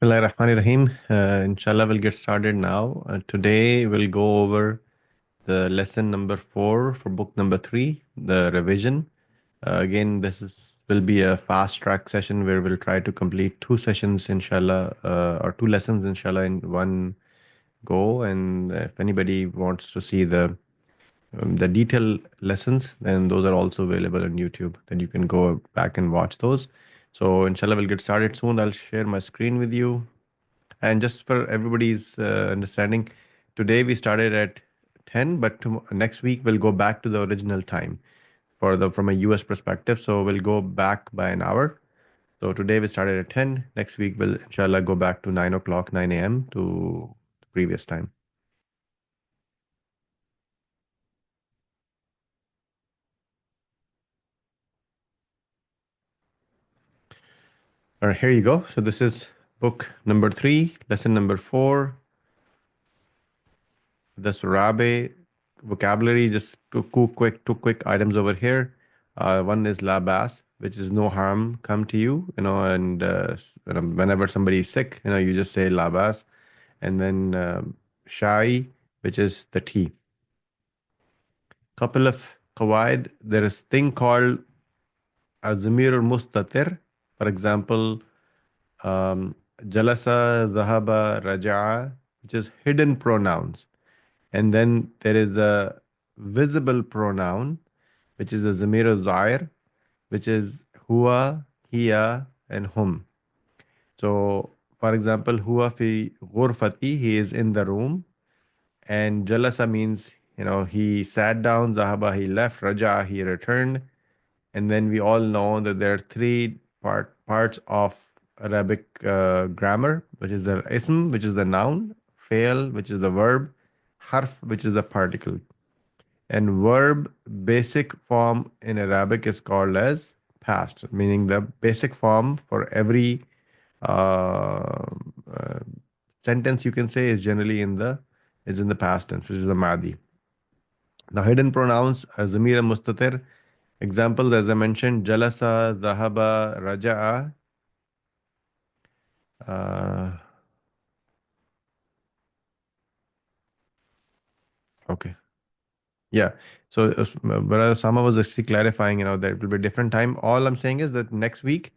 Bismillahirrahmanirrahim. Inshallah, we'll get started now. Today, we'll go over the lesson number 4 for book number 3, the revision. Again, this is will be a fast track session where we'll try to complete two sessions, inshallah, or two lessons, inshallah, in one go. And if anybody wants to see the detailed lessons, then those are also available on YouTube. Then you can go back and watch those. So, inshallah, we'll get started soon. I'll share my screen with you. And just for everybody's understanding, today we started at 10, but next week we'll go back to the original time for the from a US perspective. So we'll go back by an hour. So today we started at 10. Next week we'll inshallah go back to 9 o'clock, 9 a.m. to the previous time. All right, here you go. So this is book number 3, lesson number 4, the Surabe vocabulary. Just two quick items over here. One is labas, which is no harm come to you, and whenever somebody is sick, you just say labas, and then shai, which is the tea. Couple of qawaid. There is thing called azmir mustatir. For example, um, jalasa, zahaba, raja'a, which is hidden pronouns. And then there is a visible pronoun, which is a zamir al-zair, which is huwa, hiya, and hum. So, for example, huwa fi ghurfati, he is in the room, and jalasa means, he sat down, zahaba, he left, raja, he returned. And then we all know that there are three parts of Arabic grammar, which is the ism, which is the noun, fail, which is the verb, harf, which is the particle. And verb basic form in Arabic is called as past, meaning the basic form for every uh, uh, sentence you can say is generally in the past tense, which is the madi. The hidden pronouns are zamir and mustatir. Examples, as I mentioned, jalasa, zahaba, raja'a. Uh, okay. Yeah. So, Brother Sama was actually clarifying, that it will be a different time. All I'm saying is that next week,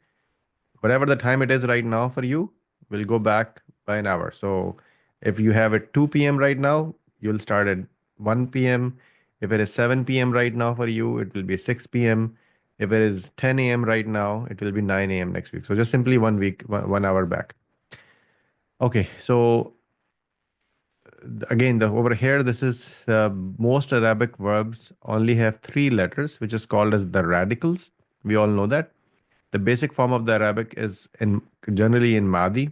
whatever the time it is right now for you, we'll go back by an hour. So, if you have it 2 p.m. right now, you'll start at 1 p.m. If it is 7 p.m. right now for you, it will be 6 p.m. If it is 10 a.m. right now, it will be 9 a.m. next week. So, just simply 1 week, 1 hour back. Okay. So, again, the over here, this is most Arabic verbs only have three letters, which is called as the radicals. We all know that. The basic form of the Arabic is in generally in Madi.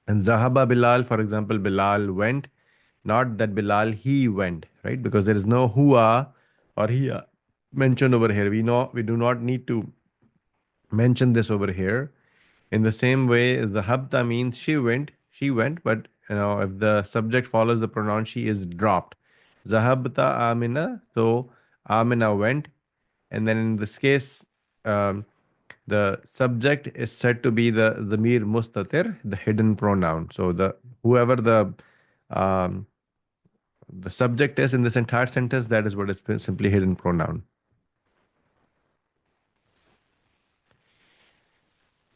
And Zahaba Bilal, for example, Bilal went, not that Bilal he went, right? Because there is no hua or hiya mentioned over here. We do not need to mention this over here. In the same way, Zahabta means she went, but if the subject follows the pronoun, she is dropped. Zahabta Amina, so Amina went, and then in this case, um, the subject is said to be the Mir Mustatir, the hidden pronoun. So whoever um, the subject is in this entire sentence, that is what is simply hidden pronoun.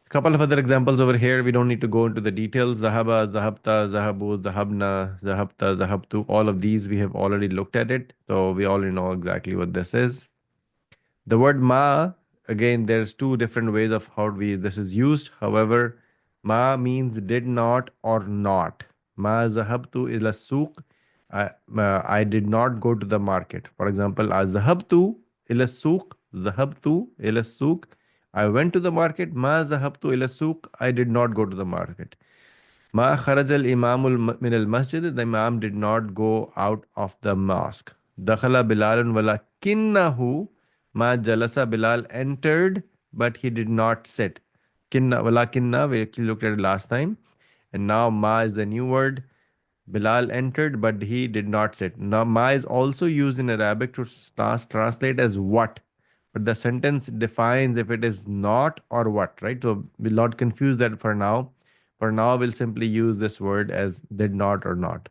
Couple of other examples over here. We don't need to go into the details. Zahaba, Zahabta, Zahabu, Zahabna, Zahabta, Zahabtu. All of these we have already looked at it. So we already know exactly what this is. The word ma, again, there's two different ways of how this is used. However, ma means did not or not. Ma zahabtu ila souk. I did not go to the market. For example, zahabtu ila souk. Zahabtu ila souk. I went to the market. Ma zahabtu ila souk. I did not go to the market. Ma kharaj al imamul min al masjid. The imam did not go out of the mosque. Dakhala Bilalun walakinnahu ma jalasa. Bilal entered, but he did not sit. Kinna walakinna. We actually looked at it last time, and now ma is the new word. Bilal entered, but he did not sit. Now ma is also used in Arabic to translate as what, but the sentence defines if it is not or what, right? So we'll not confuse that for now. For now, we'll simply use this word as did not or not.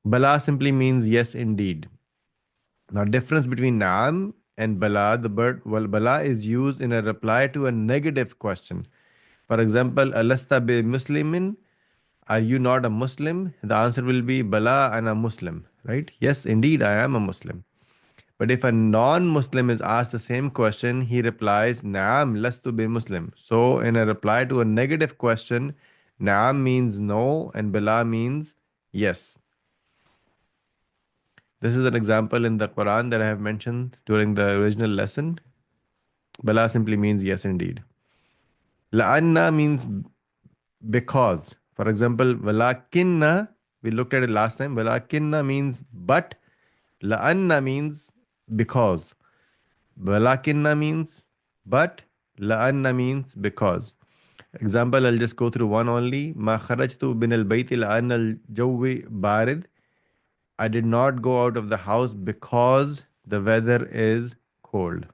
Bala simply means yes, indeed. Now, difference between naam and bala, the word well, bala is used in a reply to a negative question. For example, alasta bi muslimin, are you not a Muslim? The answer will be bala ana Muslim, right? Yes, indeed, I am a Muslim. But if a non-Muslim is asked the same question, he replies, naam lastu bi Muslim. So, in a reply to a negative question, naam means no and bala means yes. This is an example in the Quran that I have mentioned during the original lesson. Bala simply means yes, indeed. La'anna means because. For example, walakinna, we looked at it last time. Walakinna means but. La'anna means because. Walakinna means but. La'anna means because. Example, I'll just go through one only. Ma kharajtu bin al-bayti la'anna al-jawi barid. I did not go out of the house because the weather is cold.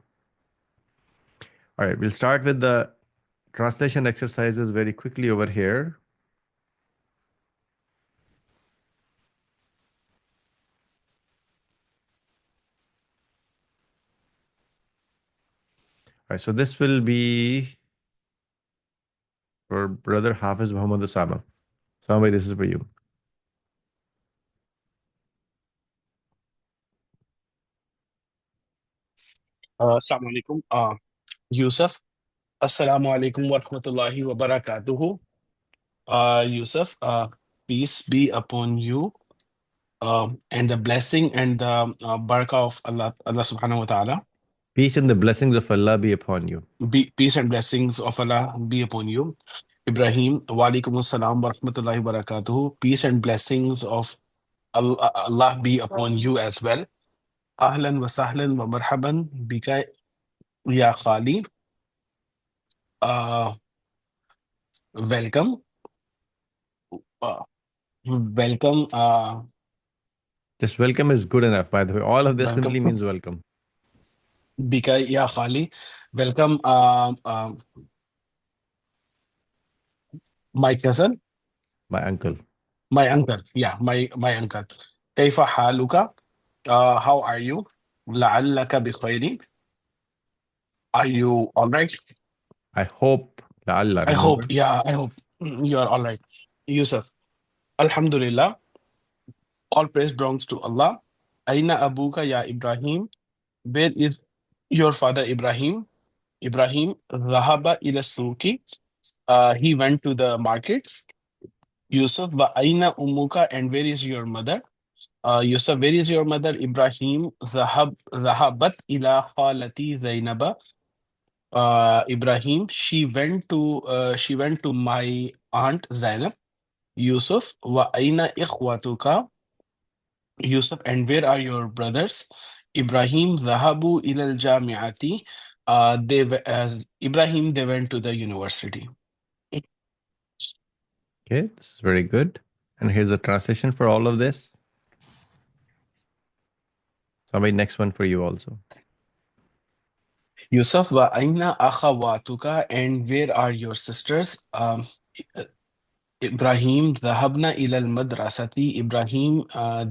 All right, we'll start with the translation exercises very quickly over here. All right, so this will be for brother Hafiz Muhammad Osama. Somebody, this is for you. Assalamu alaikum. Yusuf. Assalamu alaikum wa rahmatullahi wa barakatuhu. Yusuf, peace be upon you, and the blessing and the barakah of Allah subhanahu wa ta'ala. Peace and the blessings of Allah be upon you. Peace and blessings of Allah be upon you. Ibrahim, wa alaikum assalam wa rahmatullahi wa barakatuhu. Peace and blessings of Allah be upon you as well. Ahlan wa sahlan wa marhaban bika ya khali. Uh, welcome. Uh, Welcome. This welcome is good enough, by the way. All of this Welcome. simply means welcome. Bika Ya Khali. Welcome, my cousin, My uncle. my uncle. Yeah, my uncle. كيف حالك? How are you? لعلك بخير. Are you all right? I hope, la Allah, I hope. remember? Yeah, I hope you're all right. Yusuf. Alhamdulillah. All praise belongs to Allah. Aina abuka ya Ibrahim. Where is your father Ibrahim? Ibrahim. Dhahaba ila suki. He went to the market. Yusuf, wa aina ummuka, and where is your mother? Yusuf, where is your mother? Ibrahim, zahabat ila khalati Zainaba. Ibrahim, she went to my aunt Zainab. Yusuf, wa aina ikhwatuka. Yusuf, and where are your brothers? Ibrahim, zahabu ila al jamiati. Ibrahim, they went to the university. Okay, this is very good. And here's a translation for all of this. Somebody, next one for you also. Yusuf, wa aina akhawatuka, and where are your sisters? Ibrahim, dhahabna ila al-madrasati. Ibrahim,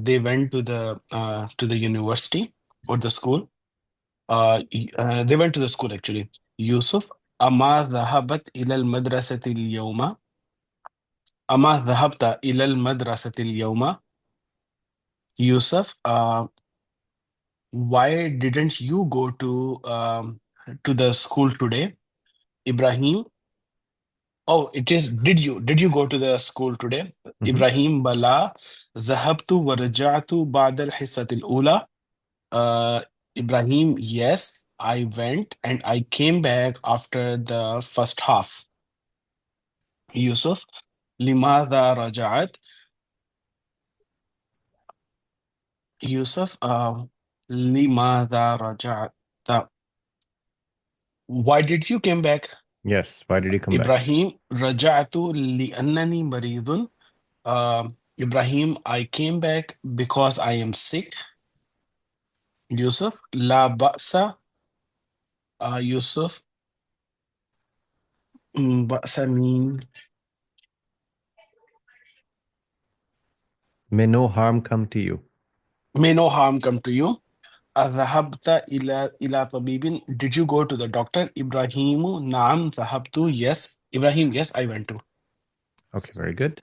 they went to the university or the school. They went to the school actually. Yusuf, ama dhahabat ila al-madrasati al-yawma. Ama dhahabta ila al-madrasati al-yawma. Yusuf, why didn't you go to the school today? Ibrahim, oh, it is. Did you go to the school today? Mhm. Ibrahim, bala ذهبت ورجعت بعد الحصة الأولى. Uh, Ibrahim, yes, I went and I came back after the first half. Yusuf, لماذا رجعت? Yusuf, لماذا رجعت? Why did you came back? Yes, why did he come back? Ibrahim, رجعت لأنني مريض. Ibrahim, I came back because I am sick. Yusuf, La Ba'sa. Yusuf, Ba'sa mean May no harm come to you. May no harm come to you. أذهبت إلى طبيب. Did you go to the doctor? إبراهيم نعم ذهبت. Yes. Ibrahim, yes, I went to. Okay, very good.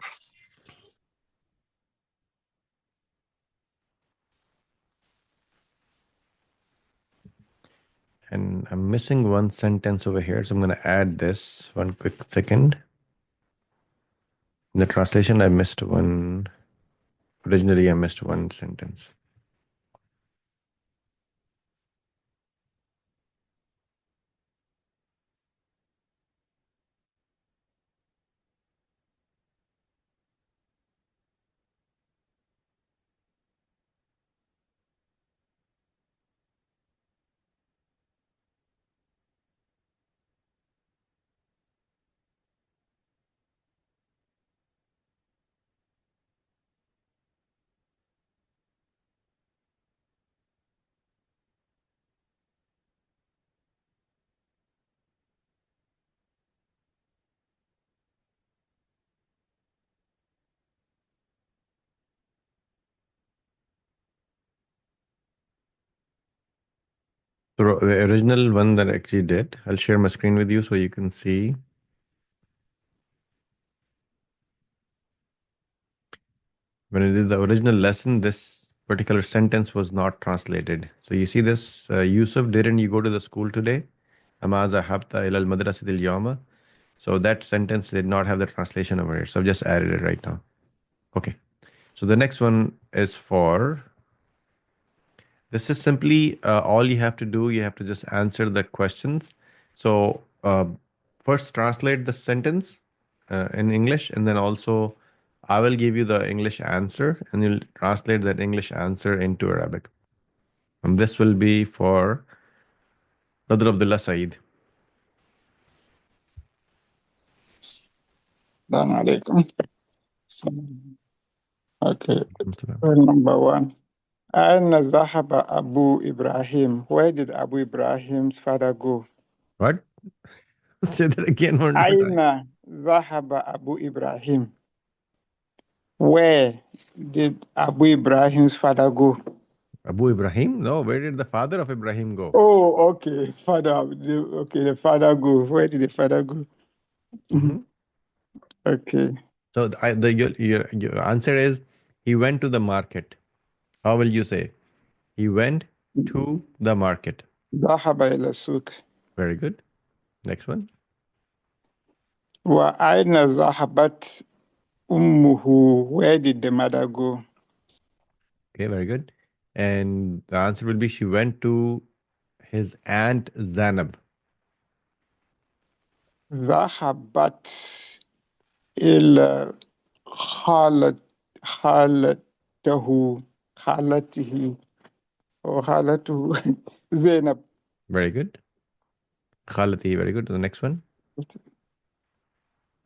And I'm missing one sentence over here, so I'm going to add this. One quick second. In the translation, I missed one. Originally, I missed one sentence. So the original one that I actually did, I'll share my screen with you so you can see. When I did the original lesson, this particular sentence was not translated. So you see this, Yusuf, didn't you go to the school today? Ama zahabta ila al-madrasati al-yawma. So that sentence did not have the translation over here. So I've just added it right now. Okay. So the next one is for, this is simply all you have to do. You have to just answer the questions. So first translate the sentence in English, and then also I will give you the English answer, and you'll translate that English answer into Arabic. And this will be for Brother Abdullah Saeed. Assalamu alaikum. Okay, well, number one. Aina Zahaba Abu Ibrahim. Where did Abu Ibrahim's father go? What? Say that again one more time. Aina Zahaba Abu Ibrahim. Where did Abu Ibrahim's father go? Abu Ibrahim? No, where did the father of Ibrahim go? Oh, okay. The father go. Where did the father go? Mm-hmm. Okay. So your answer is he went to the market. How will you say? He went to the market. Zahaba ila suk. Very good. Next one. Wa aina zahabat ummuhu. Where did the mother go? Okay, very good. And the answer will be she went to his aunt Zanab. ذهبت إلى خالته خالته وخالته زينب. Very good. Khalati, very good. The next one.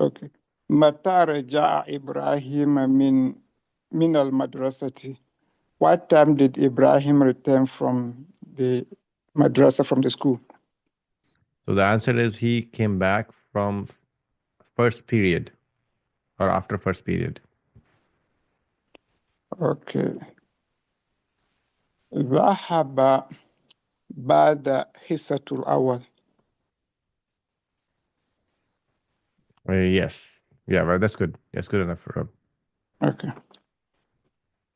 Okay. متى رجع إبراهيم من المدرسة? What time did Ibrahim return from the madrasa, from the school? So the answer is he came back from first period or after first period. Okay. ذهب بعد حصة الأول. Yes. Yeah, well, that's good. That's good enough for him. Okay.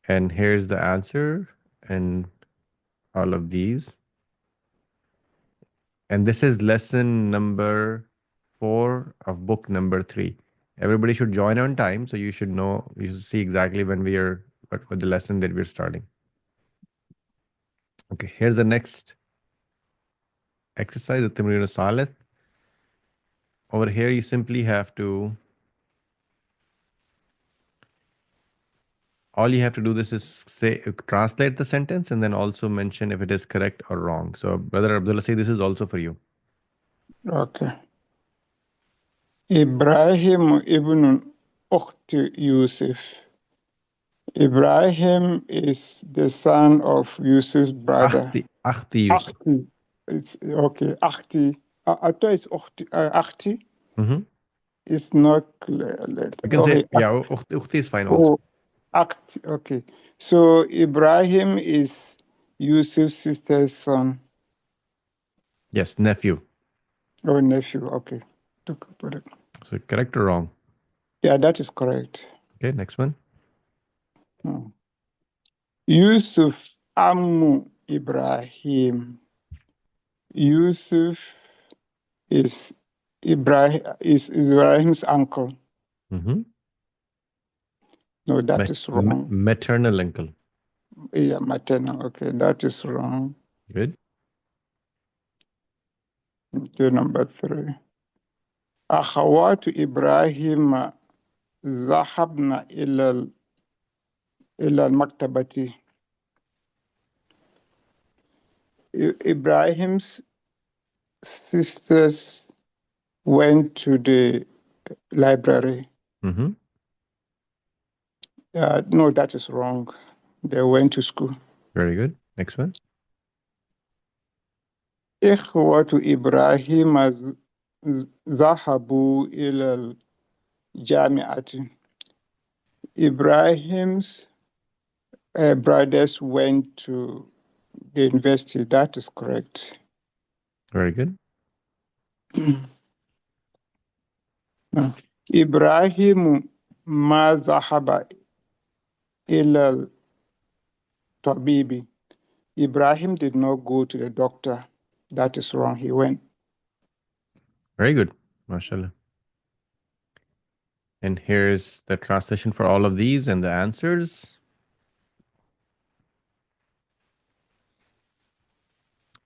And here's the answer and all of these. And this is lesson number 4 of book number 3. Everybody should join on time, so you should know, you should see exactly when we are, what the lesson that we're starting. Okay, here's the next exercise, the Tamrin Salat. Over here, you simply have to, all you have to do this is say, translate the sentence and then also mention if it is correct or wrong. So, Brother Abdullah, say this is also for you. Okay. Ibrahim ibn Ukht Yusuf. Ibrahim is the son of Yusuf's brother. Akhti Yusuf. Akhti. It's okay. Akhti. I thought it's Ukhti. Akhti. Mm-hmm. It's not. You can say, Okay. yeah, Ukhti is fine also. Oh, Okay. So Ibrahim is Yusuf's sister's son Yes, nephew. or nephew. Okay. Put it. So correct or wrong? Yeah, that is correct. Okay, next one. Yusuf Ammu Ibrahim. Yusuf is Ibrahim's uncle. Mm-hmm. No, that is wrong. Maternal uncle. Yeah, maternal. Okay, that is wrong. Good. Okay, number 3. أخوات إبراهيم ذهبن إلى المكتبة. Ibrahim's sisters went to the library. Mm-hmm. No, that is wrong. They went to school. Very good. Next one. إخوة إبراهيم ذهبوا إلى الجامعة. Ibrahim's brothers went to the university. That is correct. Very good. إبراهيم ما ذهب إلى الطبيب. Ibrahim did not go to the doctor. That is wrong. He went. Very good. MashaAllah. And here's the translation for all of these and the answers.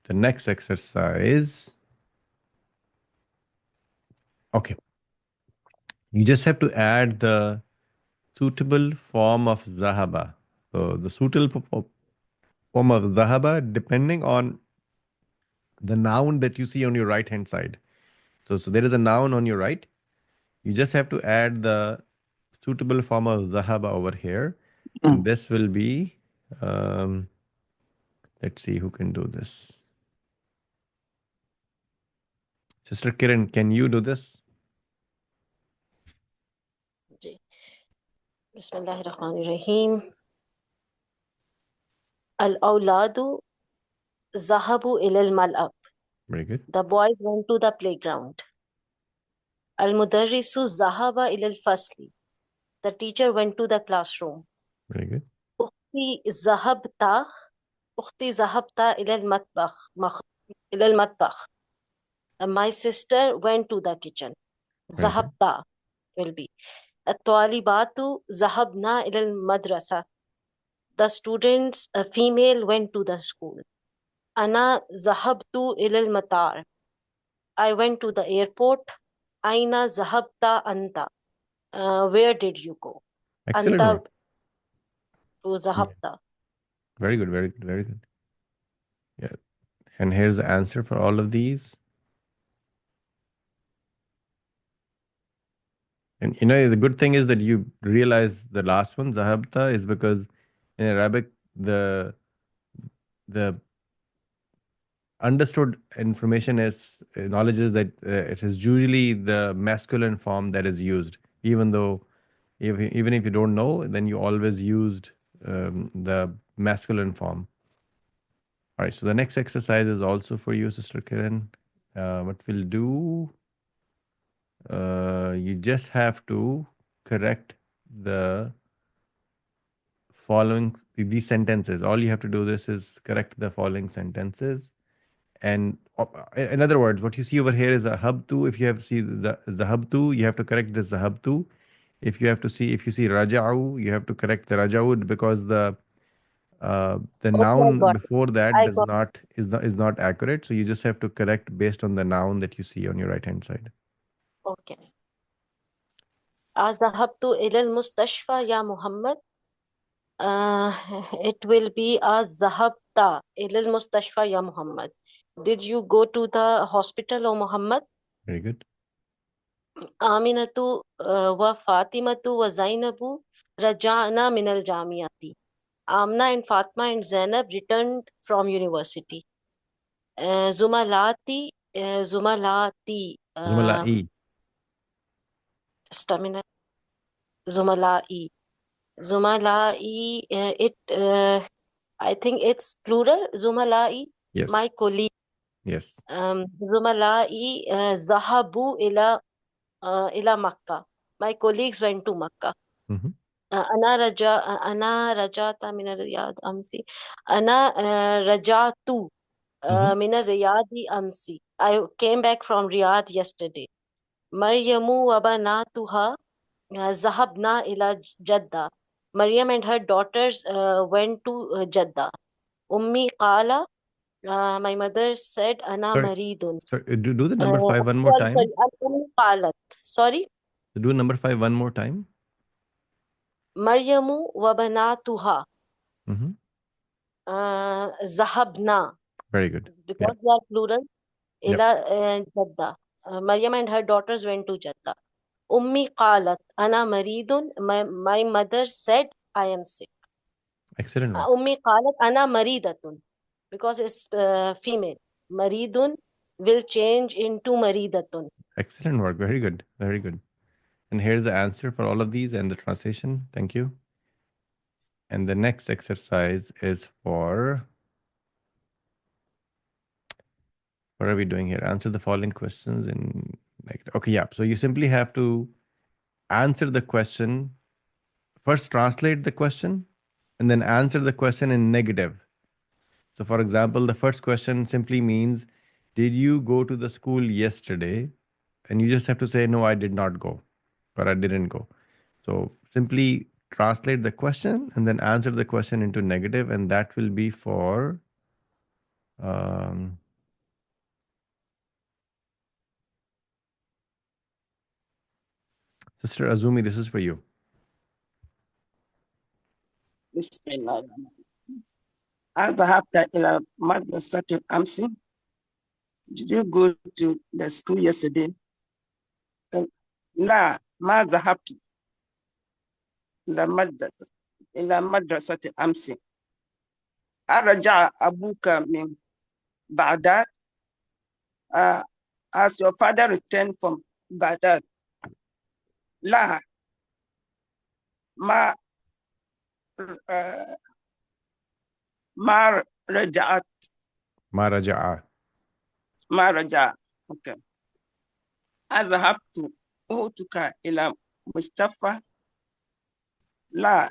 The next exercise. Okay. You just have to add the suitable form of zahaba. So the suitable form of zahaba depending on the noun that you see on your right hand side. So there is a noun on your right. You just have to add the suitable form of zahaba over here. And this will be, let's see who can do this. Sister Kiran, can you do this? Bismillahirrahmanirrahim. Al-awladu zahabu ilal mal'ab. Very good. The boys went to the playground. Al-mudarrisu zahaba ilal fasli. The teacher went to the classroom. Very good. Ukhti zahabta ilal matbakh. My sister went to the kitchen. Very good. Zahabta will be. At-talibatu zahabna ilal madrasa. The students, a female, went to the school. Ana zahabtu ilal matar. I went to the airport. Aina zahabta anta. Where did you go? Excellent Anta one. to zahabta. Very good, very good, very good. Yeah. And here's the answer for all of these. And the good thing is that you realize the last one, zahabta, is because in Arabic, the understood information is knowledge is that it is usually the masculine form that is used, even though even if you don't know, then you always used the masculine form. All right, so the next exercise is also for you, Sister Kiran. What we'll do, you just have to correct the following these sentences. All you have to do this is correct the following sentences. And in other words, what you see over here is a hub two. If you have to see the hub two, you have to correct this hub two. If you see raja'u, you have to correct the raja'u because the Okay, I noun got it. before that I does got not is not accurate. So you just have to correct based on the noun that you see on your right hand side. Okay. Azahabtu ilal mustashfa ya Muhammad. It will be Azahabta ilal mustashfa ya Muhammad. Did you go to the hospital, O Muhammad? Very good. Aminatu wa Fatimatu wa Zainabu raja'na min al jamiyati. Amna and Fatma and Zainab returned from university. Zumalati, Zumala'i. just a minute. Zumalai. Zumalai, I think it's plural. Zumalai, Yes. my colleague. Yes. Zumalai, zahabu ila Makkah. My colleagues went to Makkah. Mm-hmm. أنا رجعت من الرياض أمسي. أنا رجعت Mm-hmm. من الرياض أمسي. I came back from Riyadh yesterday. مريم وبناتها ذهبنا إلى جدة. Maryam and her daughters went to Jeddah. أمي قال, my mother said, أنا Sorry. مريض. Sorry. Do the number 5 one more time. Sorry, أمي قالت. Sorry. Do number 5 one more time. مريم وبناتها Mm-hmm. ذهبنا, Very good. Yeah. because they are plural, Yep. إلى Jeddah. Maryam and her daughters went to Jeddah. أمي قالت أنا مريض. My mother said, I am sick. Excellent work. أمي قالت أنا مريضة, because it's female. مريض will change into مريضة. Excellent work. Very good. Very good. And here's the answer for all of these and the translation. Thank you. And the next exercise is for, what are we doing here? Answer the following questions in negative. Okay, yeah. So you simply have to answer the question, first translate the question, and then answer the question in negative. So for example, the first question simply means, did you go to the school yesterday? And you just have to say, no, I did not go, or I didn't go. So simply translate the question and then answer the question into negative, and that will be for Sister Azumi. This is for you. بسم الله الرحمن الرحيم. ذهبت إلى مدرسة أمس. Did you go to the school yesterday? لا ما ذهبت إلى مدرسة أمس. أرجع أبوك من بغداد? Has your father returned from Baghdad? لا ما ما رجعت. ما رجع. ما رجع. Okay. ذهبت أختك إلى مصطفى؟ لا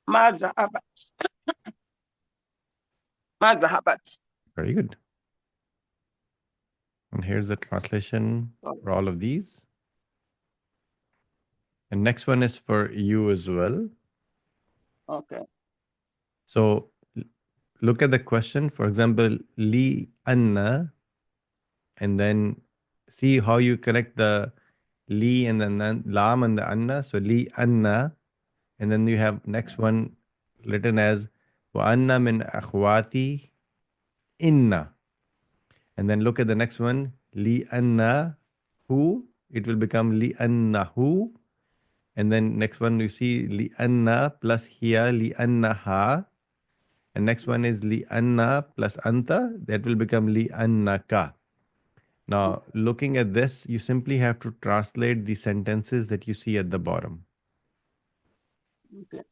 ما ذهبت. ما ذهبت. Very good. And here's the translation for all of these. And next one is for you as well. Okay. So look at the question. For example, li anna, and then see how you connect the li and then lam and the anna. So li anna, and then you have next one written as wa anna min akhwati inna. And then look at the next one, li anna hu. It will become li anna hu. And then next one you see li anna plus here li anna ha. And next one is li anna plus anta. That will become li annaka. Now, looking at this, you simply have to translate the sentences that you see at the bottom. Okay.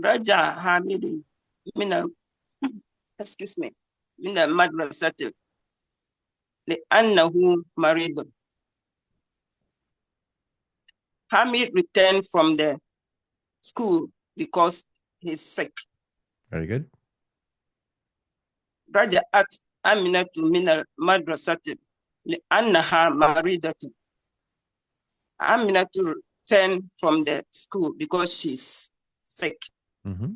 رجع حامد من excuse me من المدرسة لأنه مريض. Hamid returned from the school because he's sick. Very good. رجعت أمينة من المدرسة لأنها مريضة. Aminah to return from the school because she's sick. Mm-hmm.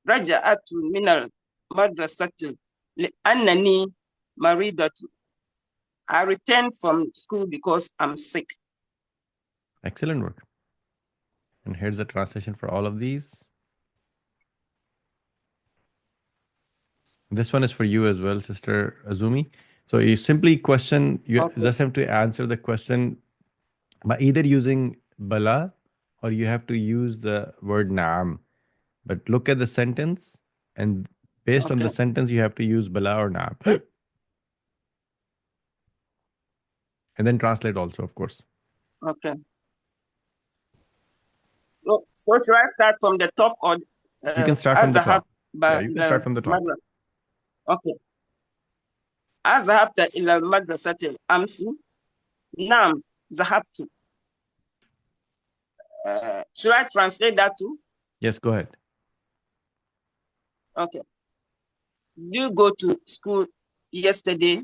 رجعت من المدرسة لأنني مريضة. I returned from school because I'm sick. Excellent work. And here's the translation for all of these. This one is for you as well, Sister Azumi. So you simply question, you Okay. just have to answer the question by either using bala or you have to use the word na'am. But look at the sentence, and based on the Okay. sentence, you have to use bala or na'am. And then translate also, of course. Okay. So should I start from the top or You can start from the أذهب top. Yeah, you can start from the top. المدرسة. Okay. أذهبت إلى المدرسة أمس. نعم ذهبت. Should I translate that too? Yes, go ahead. Okay. Do you go to school yesterday?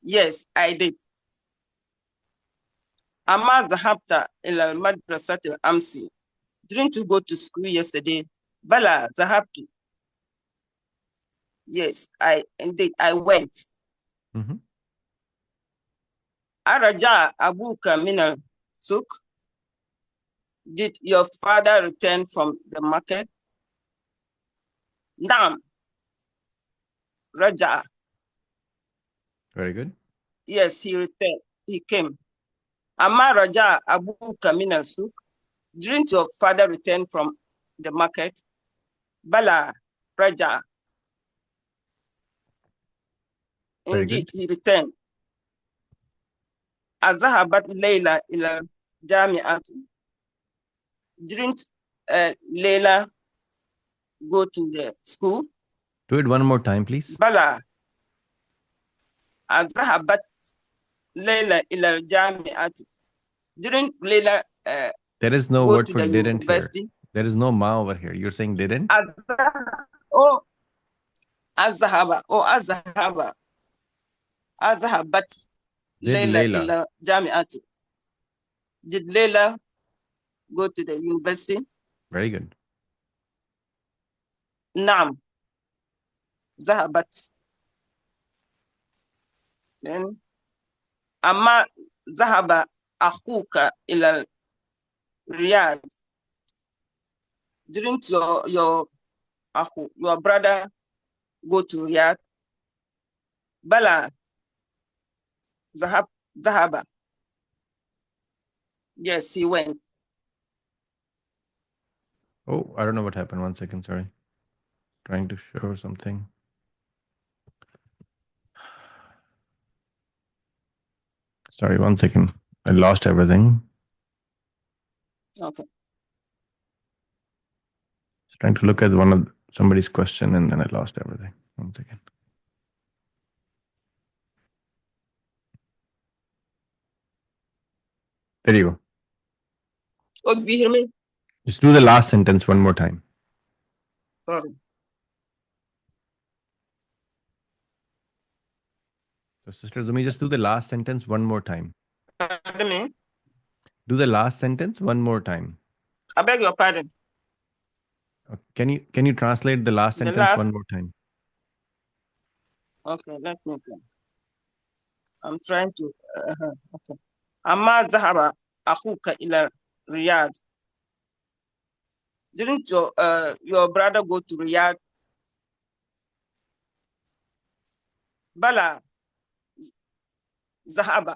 Yes, I did. أما ذهبت إلى المدرسة أمس. Didn't you go to school yesterday? بلى ذهبت. Yes, I went. Mm-hmm. أرجع أبوك من السوق? Did your father return from the market? نعم رجع. Very good. Yes, he returned. He came. أما رجع أبوك من السوق? Didn't your father return from the market? بلى رجع. Very Indeed, good. he returned. أذهبت ليلى إلى الجامعة? Didn't Leila go to the school? Do it one more time, please. بلى أذهبت ليلى إلى الجامعة? Didn't Leila There is no go word to for the didn't here. university? There is no ma over here. You're saying didn't? Oh, أذهب أذهبت Did ليلى Layla. إلى الجامعة? Did Leila go to the university? Very good. نعم ذهبت. Then أما ذهب أخوك إلى الرياض? Didn't your brother go to Riyadh? بلى ذهب. Yes, he went. Oh, I don't know what happened. 1 second, sorry. Trying to show something. Sorry, 1 second. I lost everything. Okay. Trying to look at one of somebody's question and then I lost everything. 1 second. There you go. Oh, do you hear me? Just do the last sentence one more time. Sorry. So, Sister Zumi, just do the last sentence one more time. Pardon me? Do the last sentence one more time. I beg your pardon. Can you translate the last The sentence last. one more time? Okay, let me try. I'm trying to. Okay. أما ذهب أخوك إلى الرياض? Didn't your brother go to Riyadh? بلى ذهب.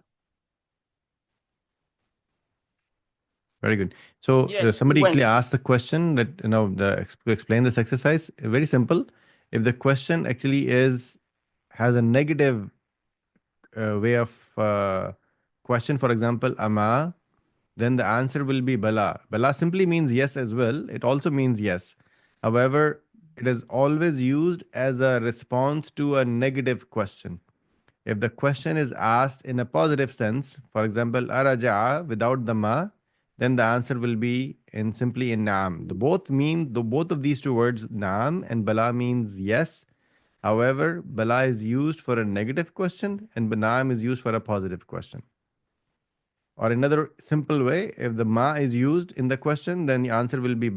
Very good. So Yes, somebody he actually went. asked the question that, to explain this exercise. Very simple. If the question actually has a negative way of question, for example, ama, then the answer will be bala. Bala simply means yes as well. It also means yes. However, it is always used as a response to a negative question. If the question is asked in a positive sense, for example, araja'a without the ma, then the answer will be simply in naam. Both of these two words, naam and bala, means yes. However, bala is used for a negative question and naam is used for a positive question. Or another simple way, if the ma is used in the question, then the answer will be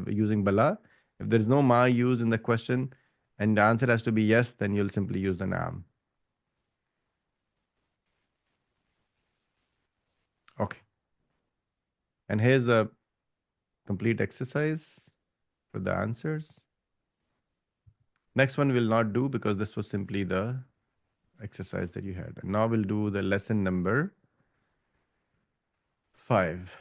using bala. If there is no ma used in the question and the answer has to be yes, then you'll simply use the naam. Okay. And here's the complete exercise for the answers. Next one we'll not do because this was simply the exercise that you had. And now we'll do the lesson number 5.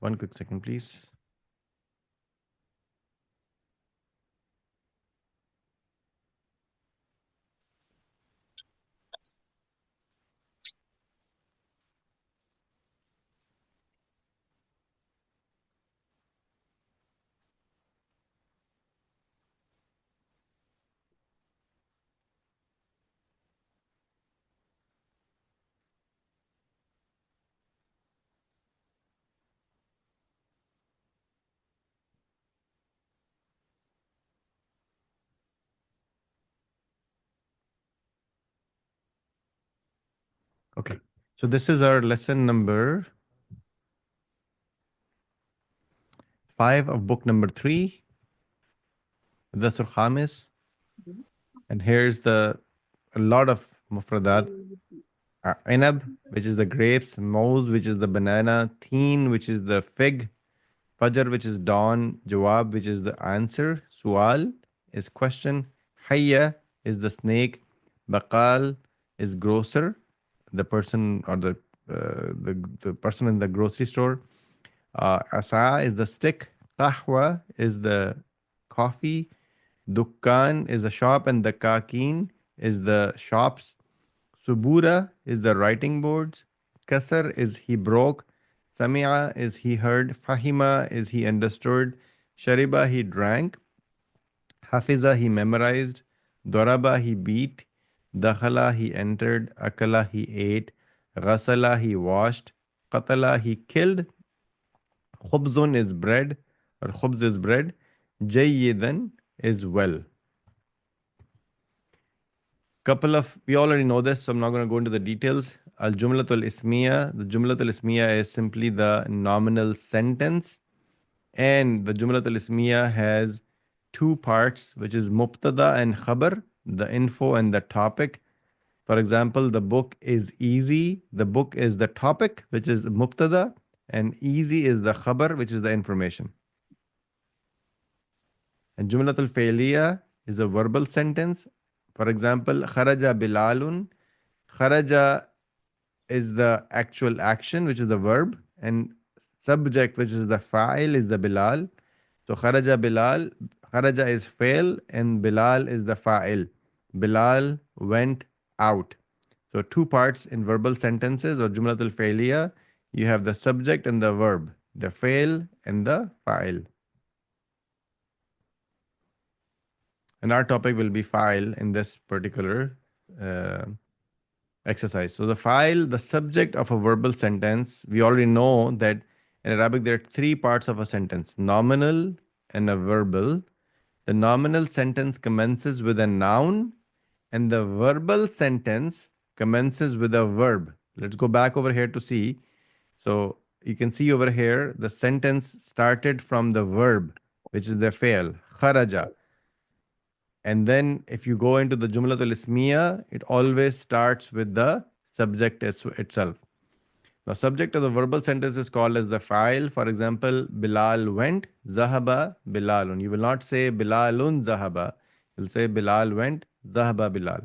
One quick second, please. Okay. So this is our lesson number 5 of book number 3, Dasur Khamis. And here's a lot of mufradat. Inab, which is the grapes, Moz, which is the banana, Teen, which is the fig, Fajr, which is dawn, Jawab, which is the answer, Sual is question, Hayya is the snake, Baqal is grocer, the person or the person in the grocery store. Asa is the stick, Qahwa is the coffee, Dukkan is the shop, and the Kakin is the shops. Subura is the writing boards. Kasar is he broke. Samia is he heard. Fahima is he understood. Shariba he drank. Hafiza he memorized. Doraba he beat. Dakhala he entered. Akala he ate. Ghasala he washed. Qatala he killed. Khubzun is bread, or khubz is bread. Jayyidan is well. Couple of, we already know this, so I'm not going to go into the details. Al Jumlatul Ismiya. The Jumlatul Ismiya is simply the nominal sentence. And the Jumlatul Ismiya has two parts, which is Mubtada and Khabar, the info and the topic. For example, the book is easy. The book is the topic, which is Mubtada, and easy is the Khabar, which is the information. And Jumlatul Failiya is a verbal sentence. For example, Kharaja Bilalun. Kharaja is the actual action, which is the verb, and subject, which is the fa'il, is the Bilal. So Kharaja Bilal, Kharaja is fail, and Bilal is the fa'il. Bilal went out. So two parts in verbal sentences or Jumlatul Failiya, you have the subject and the verb, the fail and the fa'il. And our topic will be fa'il in this particular exercise. So the fa'il, the subject of a verbal sentence, we already know that in Arabic there are three parts of a sentence, nominal and a verbal. The nominal sentence commences with a noun and the verbal sentence commences with a verb. Let's go back over here to see. So you can see over here, the sentence started from the verb, which is the fail, kharaja. And then if you go into the Jumlatul Ismiya, it always starts with the subject itself. Now, subject of the verbal sentence is called as the fa'il. For example, Bilal went, Zahaba Bilalun. You will not say Bilalun Zahaba. You'll say Bilal went, Zahaba Bilal.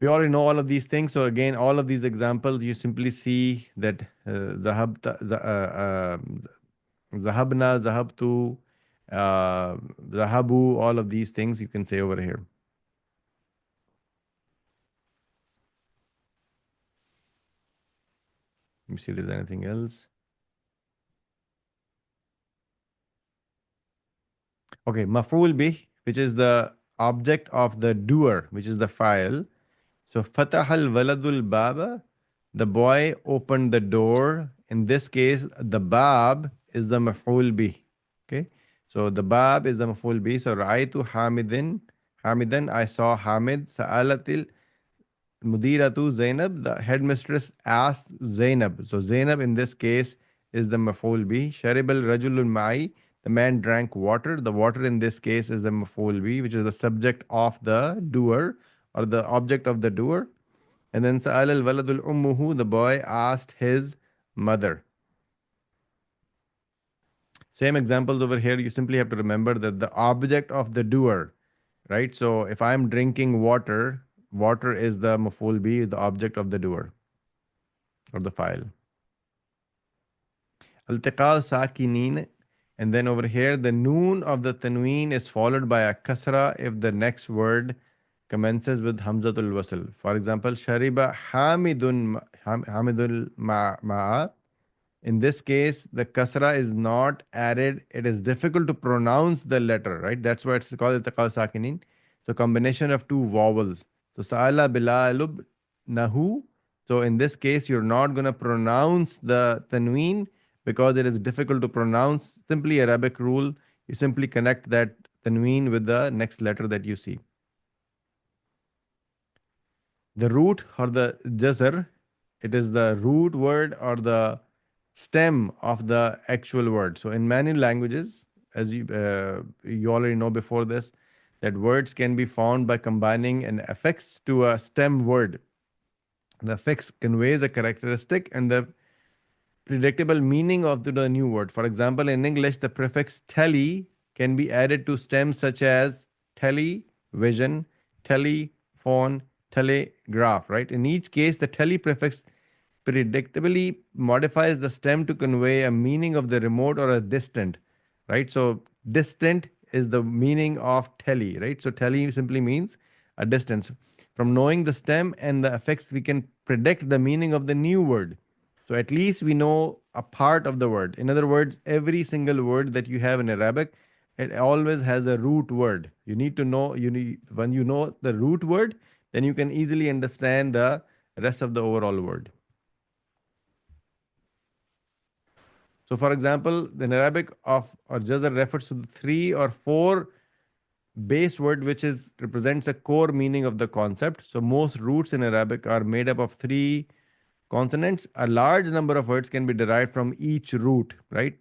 We already know all of these things. So again, all of these examples, you simply see that Zahabna, Zahabtu, Zahabu, all of these things you can say over here. Let me see if there's anything else. Okay, maf'ul bih, which is the object of the doer, which is the file. So fatahal waladul baba, the boy opened the door. In this case, the bab is the maf'ul bih. Okay, so the bab is the maf'ul bih. So ra'aytu Hamidan, I saw Hamid. Sa'alatil Mudiratu Zainab, the headmistress asked Zainab. So Zainab in this case is the maf'ul bih. Sharibal rajulul ma'i, the man drank water. The water in this case is the maf'ul bih, which is the subject of the doer or the object of the doer. And then Sa'al al waladul ummuhu, the boy asked his mother. Same examples over here. You simply have to remember that the object of the doer, right? So if I'm drinking water, water is the maf'ul bih, the object of the doer or the file. Iltiqa sakinin. And then over here, the noon of the tanween is followed by a kasra if the next word commences with hamzatul wasl. For example, shariba hamidul ma'a. In this case, the kasra is not added. It is difficult to pronounce the letter, right? That's why it's called iltiqa sakinin. So combination of two vowels. So sa'ala bilalub nahu. So in this case, you're not going to pronounce the tanween because it is difficult to pronounce. Simply Arabic rule, you simply connect that tanween with the next letter that you see. The root or the jazr, it is the root word or the stem of the actual word. So in many languages, as you already know before this, that words can be found by combining an affix to a stem word. The affix conveys a characteristic and the predictable meaning of the new word. For example, in English, the prefix tele can be added to stems such as television, telephone, telegraph, right? In each case, the tele prefix predictably modifies the stem to convey a meaning of the remote or a distant, right? So distant is the meaning of tele, right? So tele simply means a distance. From knowing the stem and the affix, we can predict the meaning of the new word. So at least we know a part of the word. In other words, every single word that you have in Arabic, it always has a root word. You need to know, when you know the root word, then you can easily understand the rest of the overall word. So for example, the Arabic of or jazr refers to the 3 or 4 base word which is represents a core meaning of the concept. So most roots in Arabic are made up of 3 consonants. A large number of words can be derived from each root, right?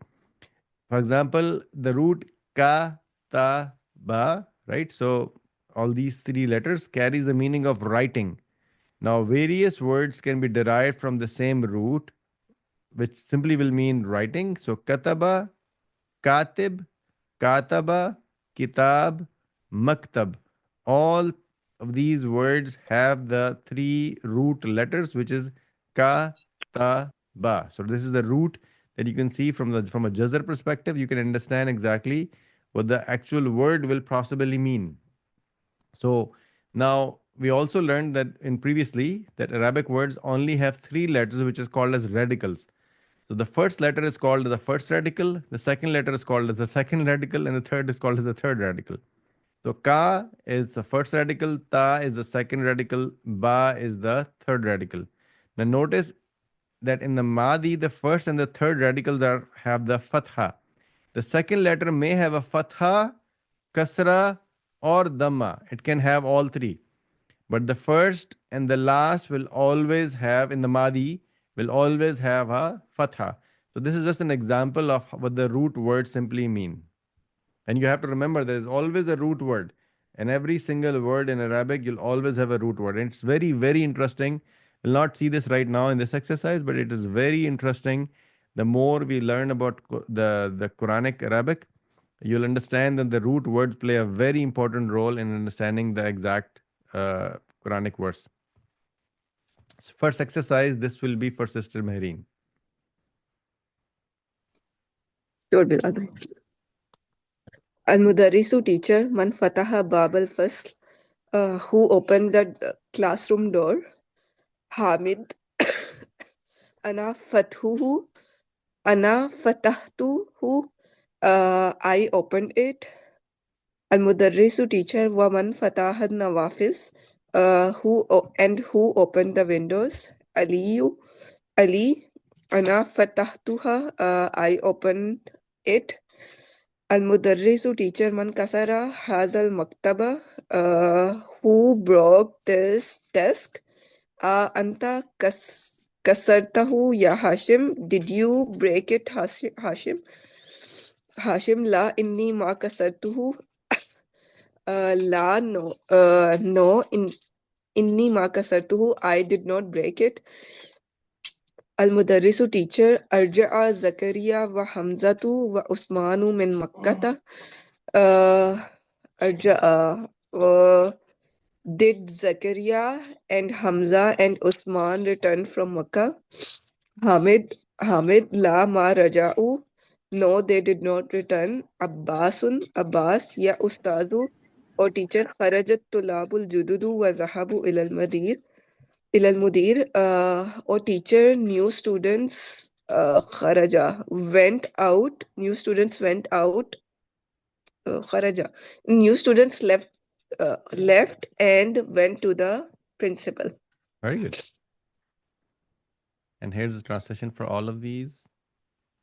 For example, the root ka, ta, ba, right? So all these 3 letters carries the meaning of writing. Now various words can be derived from the same root, which simply will mean writing. So kataba, katib, kataba, kitab, maktab. All of these words have the 3 root letters, which is ka, ta, ba. So this is the root that you can see from a jazr perspective. You can understand exactly what the actual word will possibly mean. So now we also learned that in previously that Arabic words only have 3 letters, which is called as radicals. So the first letter is called the first radical, the second letter is called as the second radical, and the third is called as the third radical. So ka is the first radical, ta is the second radical, ba is the third radical. Now notice that in the Madi, the first and the third radicals have the fatha. The second letter may have a fatha, kasra, or dhamma. It can have all 3. But the first and the last will always have, in the Madi, will always have a fatha. So this is just an example of what the root words simply mean. And you have to remember there is always a root word. And every single word in Arabic, you'll always have a root word. And it's very, very interesting. We'll not see this right now in this exercise, but it is very interesting. The more we learn about the Quranic Arabic, you'll understand that the root words play a very important role in understanding the exact uh, Quranic verse. So first exercise, this will be for Sister Mehreen. Sure, Bilal. Al-Mudarrisu teacher, man fataha bab al-fasl, who opened the classroom door. Hamid, ana fathuhu, ana fatahtuhu, I opened it. Al-Mudarrisu teacher, wa man fataha nawafis, who opened the windows. Ali, ana fatahtuha, I opened it. Al-Mudarrisu teacher, man kasara hadal maktaba, who broke this desk. Anta kasartahu ya Hashim, did you break it, Hashim? Hashim, la inni ma kasartuhu. La, no, inni ma kasartuhu, I did not break it. Al-Mudarrisu teacher, arja'a Zakaria wa Hamzatu wa Usmanu min Makkata. Did Zakaria and Hamza and Usman return from Makkah? Hamid, Hamid la ma raja'u. No, they did not return. Abbasun, Abbas, ya ustadu, or teacher, kharajat tulabul jududu wa zahabu ilal mudir, or teacher, new students, kharaja, went out, new students went out, kharaja, new students left and went to the principal. Very good. And here's the translation for all of these.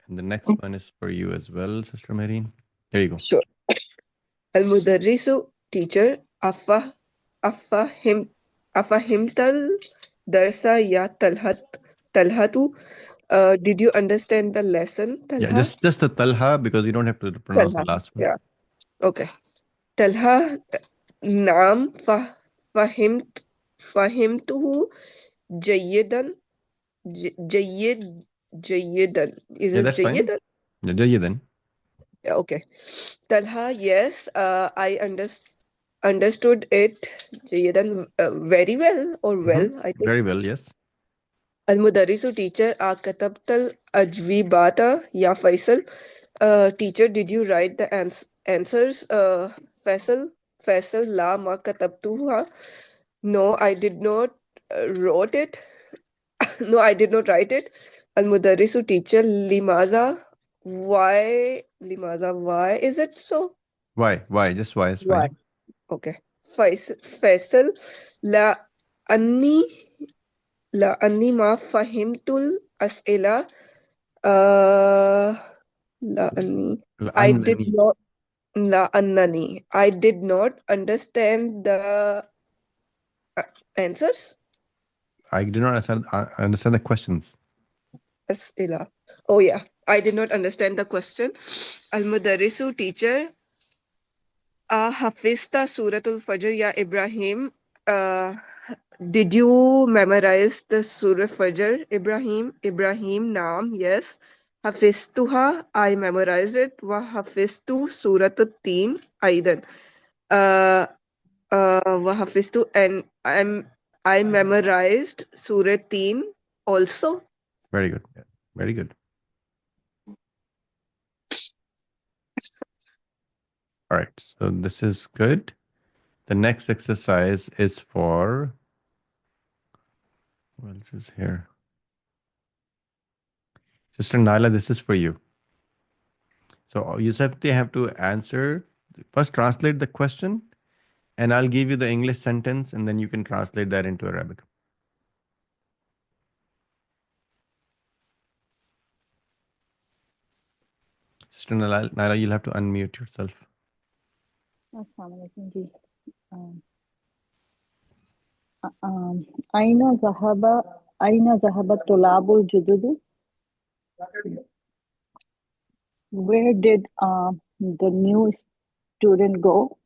And the next one is for you as well, Sister Marine. There you go. Sure. Al-Mudarrisu, teacher, afahimtal darsa ya talhatu. Did you understand the lesson, Yeah, Talha? just the Talha, because you don't have to pronounce the Talha. last one. Yeah. Okay. Talha, naam fahimtuhu jayidan. Jayidan. Is Yeah, it that's fine. jayidan? Yeah, Jayidan. Yeah, okay. Talha, yes, I understood it jayidan, very well or well, I think. Very well, yes. Al-Mudarrisu, teacher, katabtal ajwibata ya Faisal. Teacher, did you write the answers? Faisal, la ma katabtuha. No, I did not wrote it. No, I did not write it. Al-Mudarrisu, teacher, why is it so? Why? Just why is Why? fine. Okay. Faisal, la anni ma fahimtul as'ila. La anni. I did Annani. not. La annani. I did not understand the answers. I do not understand the questions. As'ila. Oh yeah. I did not understand the question. Al-Mudarrisu, teacher. Hafizta Suratul Fajr ya Ibrahim. Did you memorize the Surah Fajr, Ibrahim? Ibrahim, naam, yes. Hafiztuha, I memorized it. Wa hafiztu Suratul Teen, Aidan. Wa hafiztu, and I memorized Surah Teen also. Very good. Yeah, very good. All right. So this is good. The next exercise is for, what else is here? Sister Naila, this is for you. So you simply have to answer, first translate the question, and I'll give you the English sentence, and then you can translate that into Arabic. Sister Naila, you'll have to unmute yourself. Assalamualaikum ji. Aina zahaba tulabul jududu? Where did the new student go?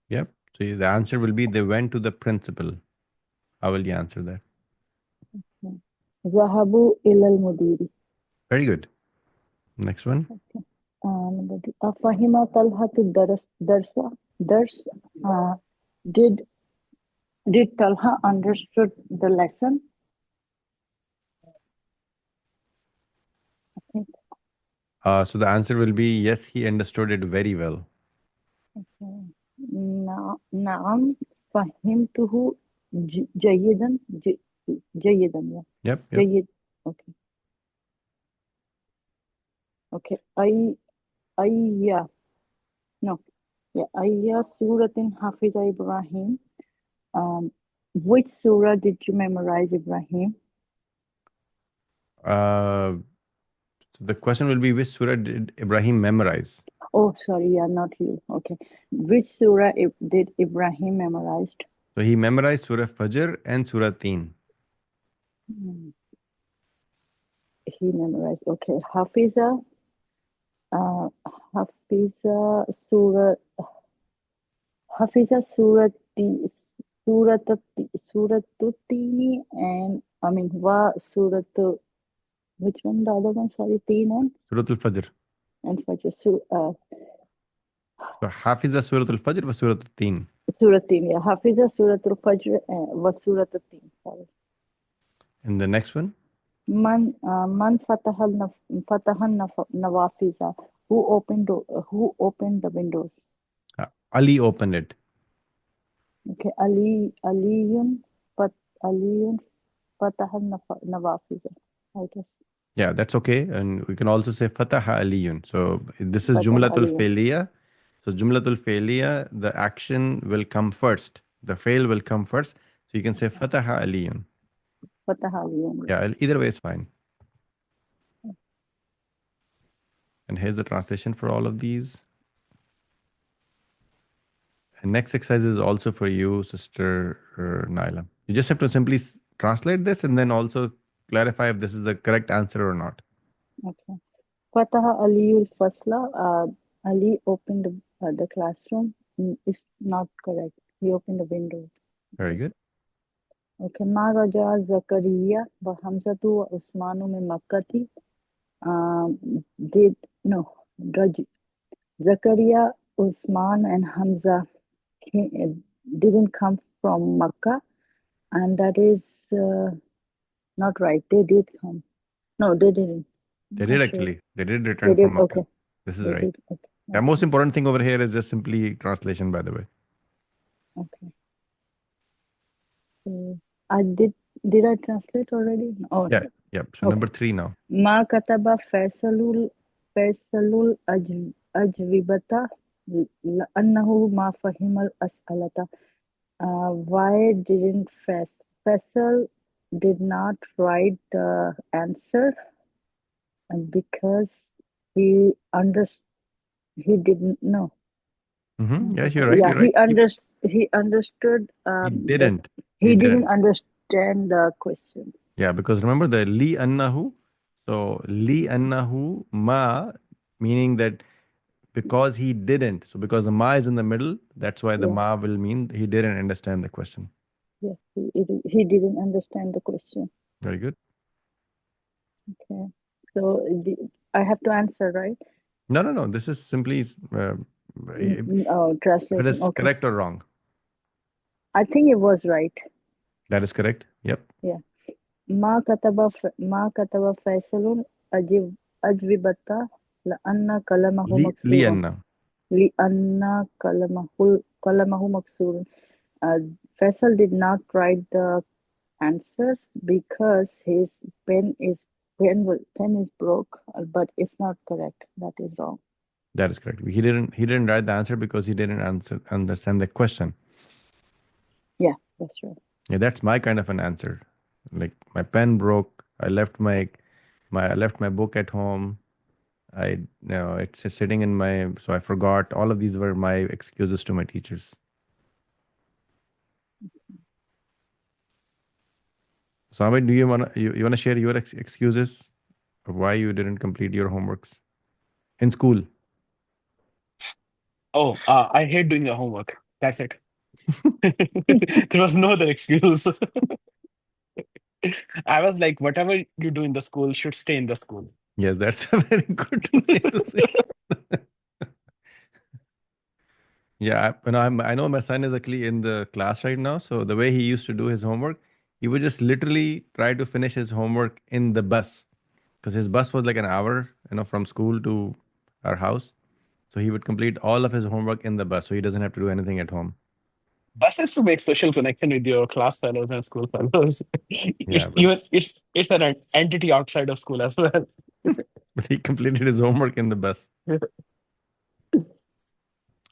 Yep. So the answer will be they went to the principal. How will you answer that? Zahabu ilal mudiri. Very good. Next one. Okay. Afahima talhatu dars. Did Talha understood the lesson? Okay. So the answer will be yes, he understood it very well. Okay. Naam fahimtuhu jayidan. Jayidan, yeah. Yep. Jayid. Okay. Okay. Ayya Suratin Hafiza Ibrahim. Which surah did you memorize, Ibrahim? So the question will be, which surah did Ibrahim memorize? Oh, sorry, yeah, not you. Okay. Which surah did Ibrahim memorize? So he memorized Surah Fajr and Surah Teen. He memorized. Okay. Hafiza Suratutini and which one? The other one? Sorry, Teen and Surah Al-Fajr. Fajr. So Hafiza Surah Al-Fajr was Surah Teen. Suratin, yeah. Hafiza Suratul Fajr was Suratul Teen. Sorry. And the next one? Man fataha nawafiza. Who opened the windows? Ali opened it. Okay, Aliyun fataha nawafiza. I guess. Yeah, that's okay. And we can also say Fataha Aliyun. So this is Fataha Jumlatul Aliyun. Failiya. So Jumlatul Failiya, the action will come first. The fail will come first. So you can say Fataha Aliyun. Fataha Aliyun. Yeah, either way is fine. And here's the translation for all of these. And next exercise is also for you, Sister Naila. You just have to simply translate this and then also clarify if this is the correct answer or not. Okay. Fataha Aliyul Fasla. Ali opened the classroom. Is not correct. He opened the windows. Very good. Okay. Ma Raja Zakaria wa Hamzatu wa Usmanu min Makkati. Did no Zakaria, Usman, and Hamza didn't come from Makkah, and that is not right. They did come. No, they didn't. They I'm did not sure. actually. They did They return did. from Makkah. Okay. This is They right. did. Okay. The most important thing over here is just simply translation, by the way. Okay. So I did I translate already? Oh, Yeah. Yep. So okay. number 3 now. Ma kataba Faisalul ajwibata annahu ma fahimal as'alata. Why didn't Faisal did not write the answer? Because he didn't know. Yes, you're right. Yeah, You're right. he understood He that didn't. he He didn't didn't. understand the question. Yeah, because remember the li annahu. So li annahu ma, meaning that because he didn't. So because the ma is in the middle, that's why the Yeah, ma will mean he didn't understand the question. yes, he didn't understand the question. Very good. Okay, so I have to answer, right? No. This is simply if it Translation. is Okay, correct or wrong. I think it was right. That is correct. Yep. Yeah. ما كتب فيصل أجوبة لأن كلامه Li مكسور. anna. لأن كلامه مكسور. Faisal did not write the answers because his pen is broke, but it's not correct. That is wrong. That is correct. He didn't write the answer because he didn't understand the question. Yeah, that's right. Yeah, that's my kind of an answer. Like my pen broke. I left my book at home. It's sitting in so I forgot. All of these were my excuses to my teachers. So Amit, do you wanna share your excuses of why you didn't complete your homeworks in school? Oh, I hate doing the homework. That's it. There was no other excuse. I was like, whatever you do in the school should stay in the school. Yes, that's a very good way to say. Yeah, I know my son is actually in the class right now. So the way he used to do his homework, he would just literally try to finish his homework in the bus because his bus was like an hour, from school to our house. So he would complete all of his homework in the bus, so he doesn't have to do anything at home. Bus is to make social connection with your class fellows and school fellows. Yeah, It's an entity outside of school as well. but he completed his homework in the bus.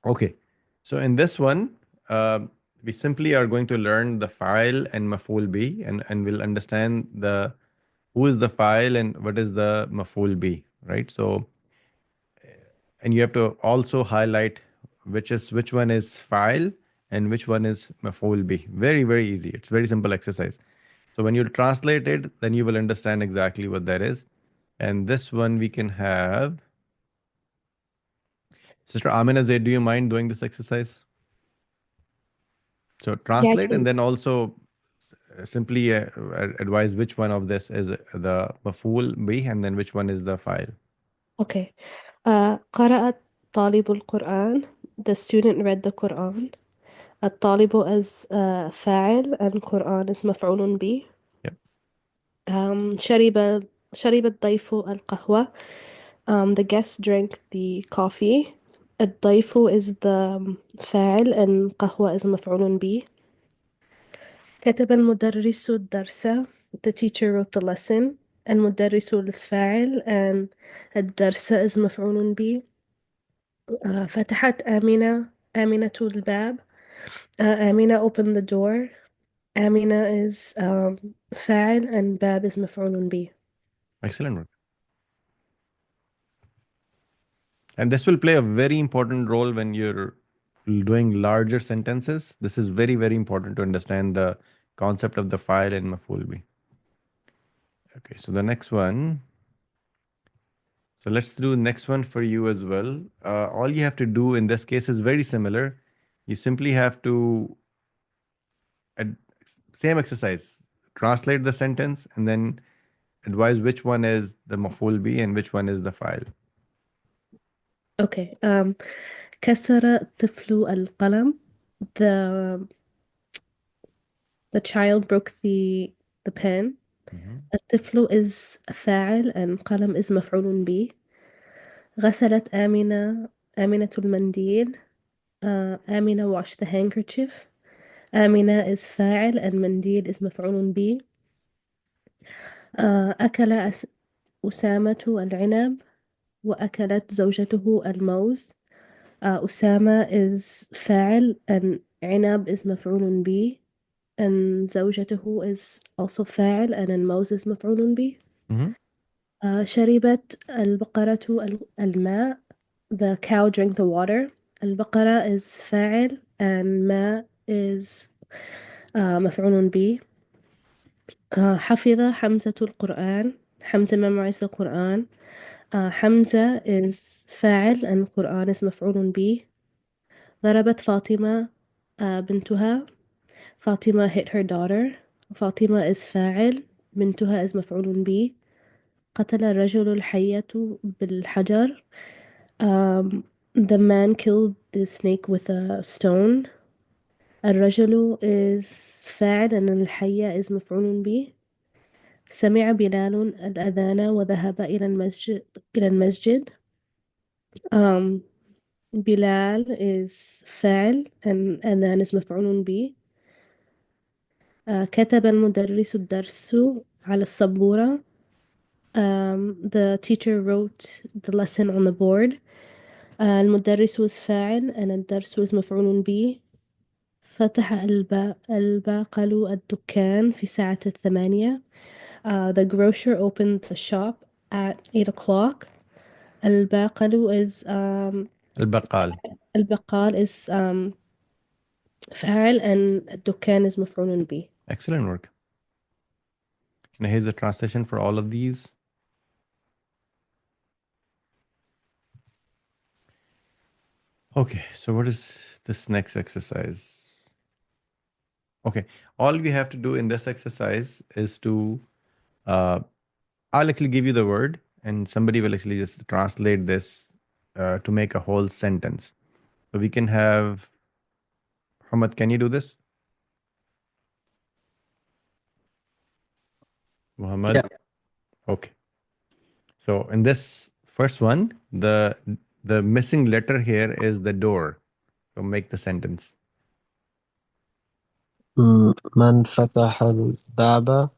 Okay, so in this one, we simply are going to learn the file and maf'ul bi, and we'll understand the who is the file and what is the maf'ul bi, right? So, and you have to also highlight which one is file and which one is maf'ul bi. Very, very easy. It's very simple exercise. So when you translate it, then you will understand exactly what that is. And this one we can have Sister Amina Zaid, do you mind doing this exercise? So Yeah, I translate and can. then also simply advise which one of this is the maf'ul bi and then which one is the file. Okay. قرأ طالب القرآن. The student read the Quran. الطالب is فاعل and Quran is مفعول به. Yep. شرب الضيف القهوة. The guest drank the coffee. الضيف is the فاعل and قهوة is مفعول به. كتب المدرس الدرس. The teacher wrote the lesson. المدرس is فاعل and الدرس is مفعول به. فتحت آمنة الباب. آمنة opened the door. آمنة is فاعل and باب is مفعول به. Excellent work. And this will play a very important role when you're doing larger sentences. This is very, very important to understand the concept of the file and maf'ul bih. Okay, so the next one. So let's do next one for you as well. All you have to do in this case is very similar. You simply have to ad- same exercise. Translate the sentence and then advise which one is the maf'ul bih and which one is the file. Okay. كسر الطفل القلم. The child broke the pen. الطفل is فاعل and قلم is مفعول به. غسلت آمنة المنديل. آمنة washed the handkerchief. آمنة is فاعل and منديل is مفعول به. أكل أسامة العنب وأكلت زوجته الموز. أسامة is فاعل and عنب is مفعول به and زوجته is also فاعل and الموز is مفعول به. شربت البقرة الماء. The cow drank the water. البقرة is فاعل and ماء is مفعول به. حفظ حمزة القرآن. حمزة memorized the Quran. حمزة is فاعل and Quran is مفعول به. ضربت فاطمة بنتها. فاطمة hit her daughter. فاطمة is فاعل. بنتها is مفعول به. قتل الرجل الحية بالحجر. The man killed the snake with a stone. الرجل is فاعل and الحية is مفعول به. سمع بلال الأذان وذهب إلى المسجد. بلال is فاعل and أذان is مفعول به. كتب المدرس الدرس على السبورة. The teacher wrote the lesson on the board. المدرس was فاعل and الدرس was مفعول به. فتح الباقل الدكان في الساعة 8. The grocer opened the shop at 8 o'clock. الباقل is البقال. البقال is فاعل and الدكان is مفعول به. Excellent work. Now here's the translation for all of these. Okay, so what is this next exercise? Okay, all we have to do in this exercise is to, I'll actually give you the word and somebody will actually just translate this to make a whole sentence. So we can have, Muhammad, can you do this? Muhammad? Yeah. Okay. So in this first one, the missing letter here is the door. So make the sentence. من فتح الباب?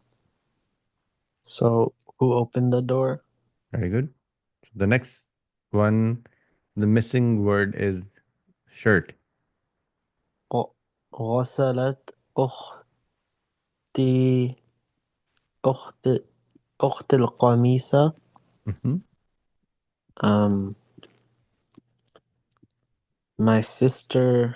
So who opened the door? Very good. So the next one, the missing word is shirt. غسلت أختي أخت أخت القميص. My sister,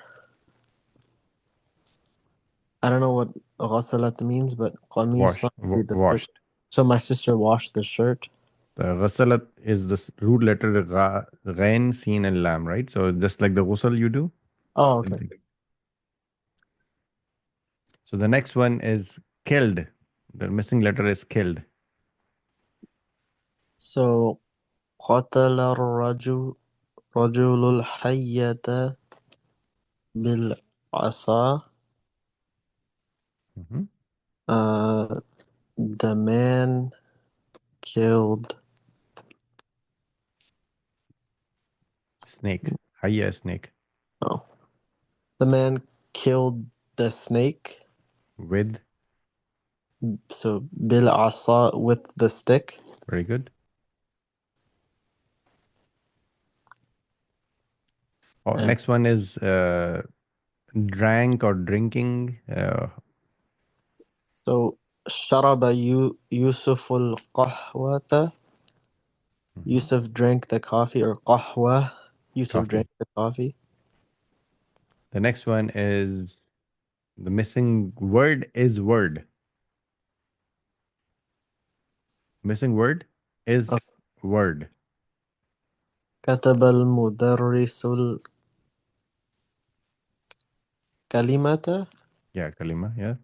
I don't know what غسلت means, but قميص would be the shirt. Washed. So my sister washed the shirt. The ghasalat is the root letter ghain, sin, and lam, right? So just like the ghusl you do. Oh, okay. So the next one is killed. The missing letter is killed. So قتل رجل الحية بالعصا. The man killed Snake. Hayya snake. oh the man killed the snake. With. So bil asa with the stick. Very good. Oh, And next one is drank or drinking. so sharaba Yusuf al qahwata. Yusuf drank the coffee, or qahwa. Yusuf drank Coffee. the coffee. The next one is the missing word is word. Missing word is word. كتب المدرس الكلمة Yeah, kalima. Yeah.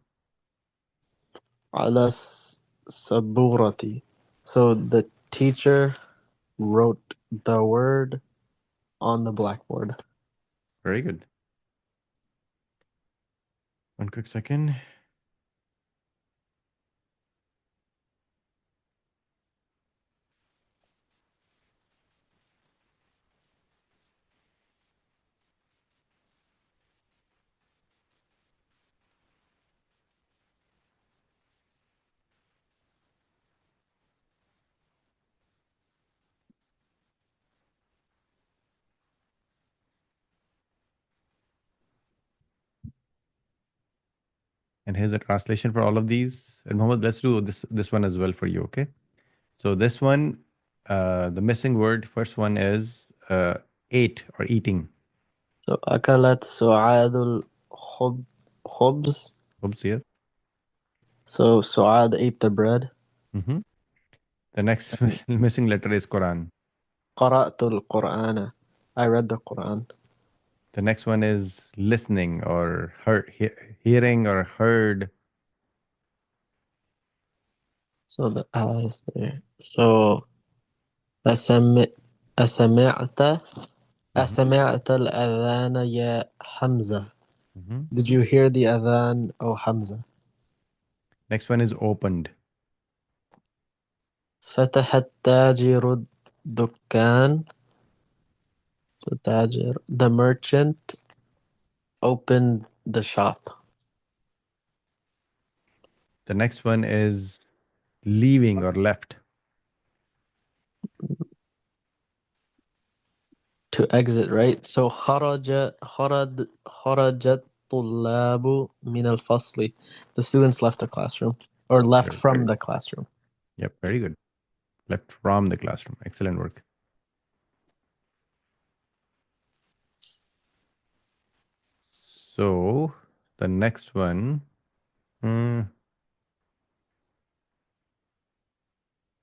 على السبورة. So the teacher wrote the word on the blackboard. Very good. One quick second. And here's a translation for all of these. And Mohammed, let's do this one as well for you, okay? So this one, the missing word, first one is ate or eating. So أكلت سعاد الخبز. Oops, yeah. So Suad ate the bread. Mm-hmm. The next missing letter is Quran. قرأت القرآن. I read the Quran. The next one is listening or hearing or heard. So the is there. So أسمعت أسمعت الأذان يا حمزة. Mm-hmm. Did you hear the adhan, O Hamza? Next one is opened. فتح التاجر الدكان. So تاجر, the merchant opened the shop. The next one is leaving or left. To exit, right? So خرج الطلاب من الفصل. The students left the classroom, or left from the classroom. Yep, very good. Left from the classroom. Excellent work. So the next one.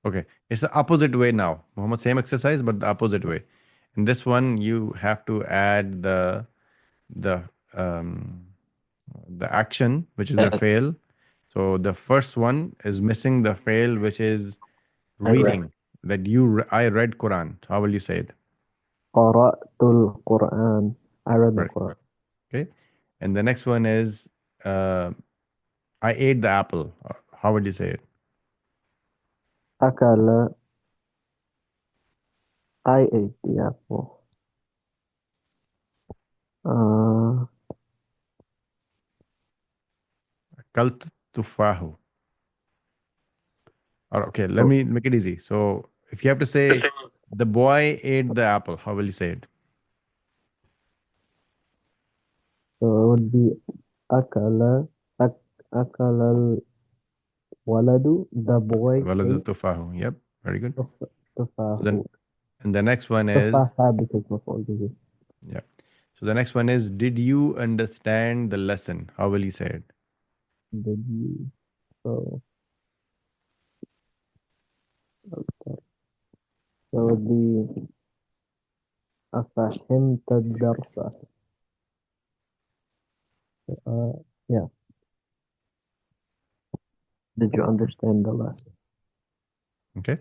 Okay, it's the opposite way now. Muhammad, same exercise, but the opposite way. In this one, you have to add the um, the action, which is the fail. So the first one is missing the fail, which is reading. That I read Quran. How will you say it? قرأت القرآن. I read the Right. Quran. Okay. And the next one is uh, I ate the apple. How would you say it? أكل. I ate the apple. Kalt tufahu. Or okay, let me make it easy. So if you have to say the boy ate the apple, how will you say it? So it would be أكل أكل الولد. The boy Waladu ate tufahu. Yep, very good. So then, تفاح. and the next one is تفاحة because مفعول به. yeah. So the next one is did you understand the lesson? How will you say it? Did you? So it would be أفهمت الدرس. Yeah. Did you understand the lesson? Okay.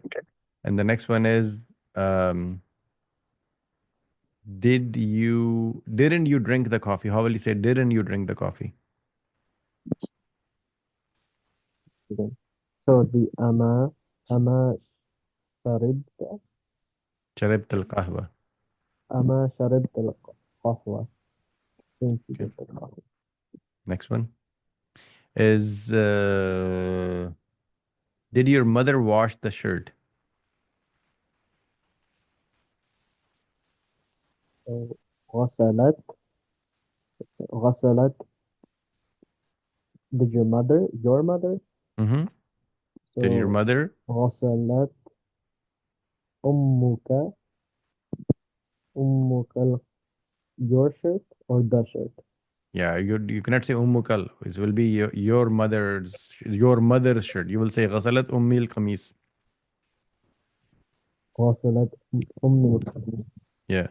And the next one is um, didn't you drink the coffee? How will you say didn't you drink the coffee? So the أما شربت شربت القهوة. أما شربت القهوة. Since you Okay. did the coffee. Next one is did your mother wash the shirt? So, غسلت غسلت. Did your mother? Mm-hmm. Did your So mother? غسلت أمك أمك your shirt or the shirt? Yeah, you cannot say ummukal. It will be your mother's shirt. You will say ghasalat ummi al-qamis. غسلت أمي القميص. Yeah.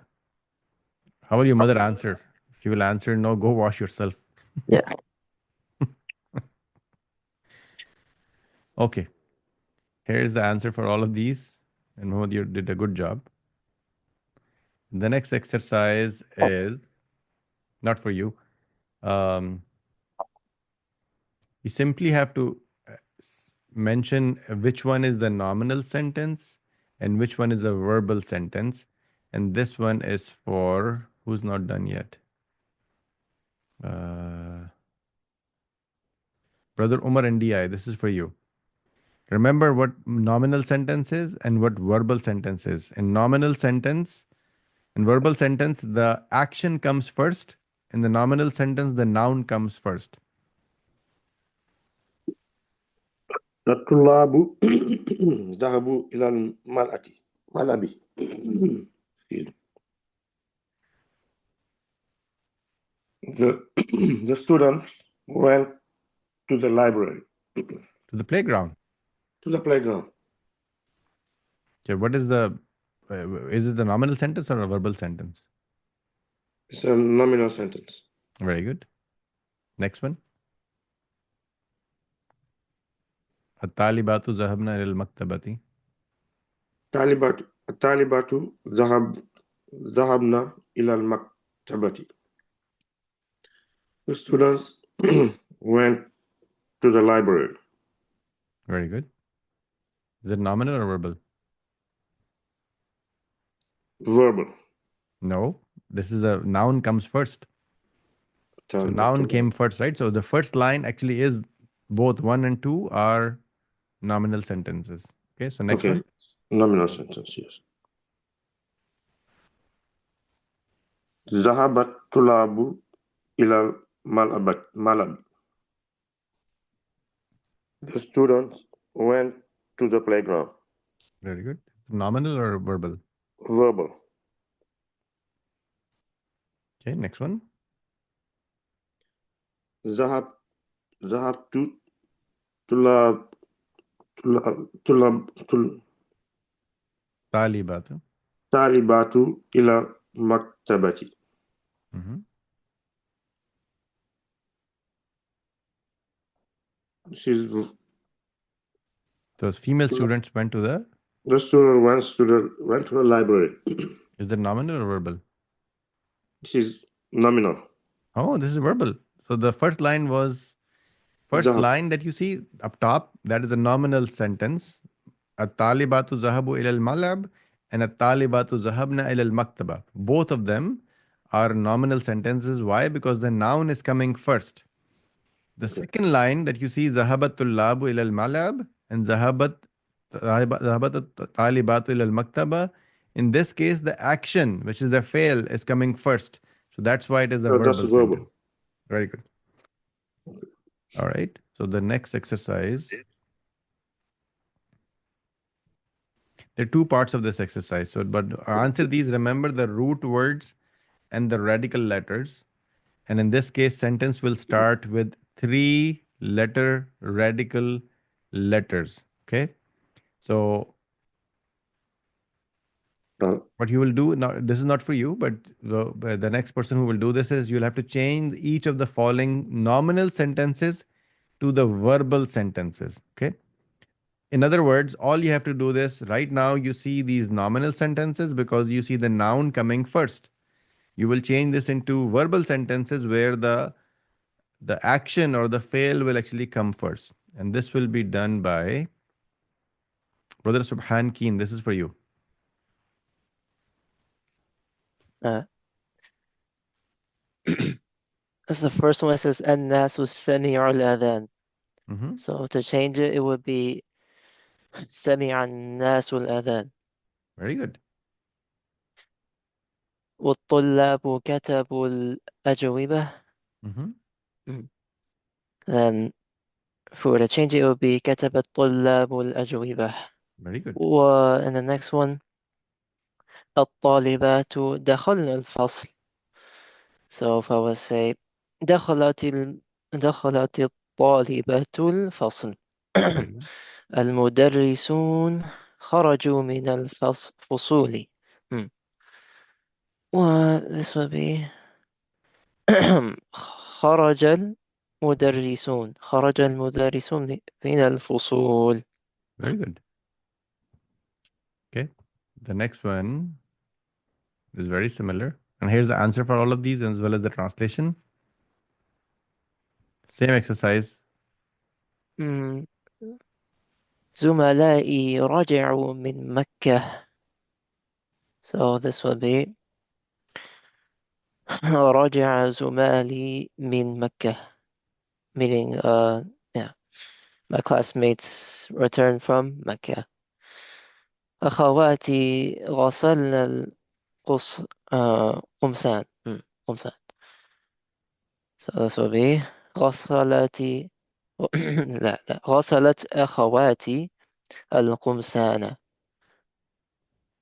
How will your mother answer? She will answer, no, go wash yourself. Yeah. Okay. Here's the answer for all of these. And Mohd, you did a good job. The next exercise is not for you. You simply have to mention which one is the nominal sentence and which one is a verbal sentence. And this one is for who's not done yet? Brother Umar and DI, this is for you. Remember what nominal sentence is and what verbal sentence is. In verbal sentence, the action comes first. In the nominal sentence, the noun comes first. الطلاب ذهبوا إلى ملعب. The students went to the library. To the playground. To the playground. Okay, what is is it the nominal sentence or a verbal sentence? It's a nominal sentence. Very good. Next one. الطالبات ذهبن إلى المكتبة. الطالبات ذهبنا إلى المكتبة. The students went to the library. Very good. Is it nominal or verbal? Verbal. No. This is a noun comes first. So noun came first, right? So the first line actually is both 1 and 2 are nominal sentences. Okay, so next one. Nominal sentence, yes. ذهب الطلاب إلى الملعب. The students went to the playground. Very good. Nominal or verbal? Verbal. Okay, next one. ذهبت طالبات إلى مكتبتي. Those female students went to the student went to the library. Is that nominal or verbal? This is nominal. Oh, this is verbal. So the first line line that you see up top, that is a nominal sentence. At-talibatu zahabu ila al-malab and at-talibatu zahabna ila al-maktaba. Both of them are nominal sentences. Why? Because the noun is coming first. The second line that you see, zahabat tullabu ila al-malab and zahabat talibatu ila al-maktaba. In this case, the action, which is the fail, is coming first. So that's why it is a verbal sentence. Very good. All right. So the next exercise. There are two parts of this exercise. So, but answer these, remember the root words and the radical letters. And in this case, sentence will start with 3-letter radical letters. Okay. So what you will do now, this is not for you, but the next person who will do this is you'll have to change each of the following nominal sentences to the verbal sentences. Okay. In other words, all you have to do this right now, you see these nominal sentences because you see the noun coming first. You will change this into verbal sentences where the action or the fail will actually come first. And this will be done by Brother Subhan Keen, this is for you. That's the first one. It says الناس سمعوا الأذان. So to change it, it would be سمع الناس الأذان. Very good. والطلاب كتبوا الأجوبة. Then for to change it, it would be كتب الطلاب الأجوبة. Very good. And the next one, الطالبات دخلن الفصل. So if I would say دخلت الطالبات الفصل. المدرسون خرجوا من الفصول. This would be خرج المدرسون من الفصول. Very good. Okay. The next one is very similar. And here's the answer for all of these as well as the translation. Same exercise. زملائي رجعوا من مكة. So this will be رجع زملائي من مكة. Meaning, yeah, my classmates returned from Mecca. أخواتي غسلن القمصان. قمصان. So this will be غسلت غسلت أخواتي القمصان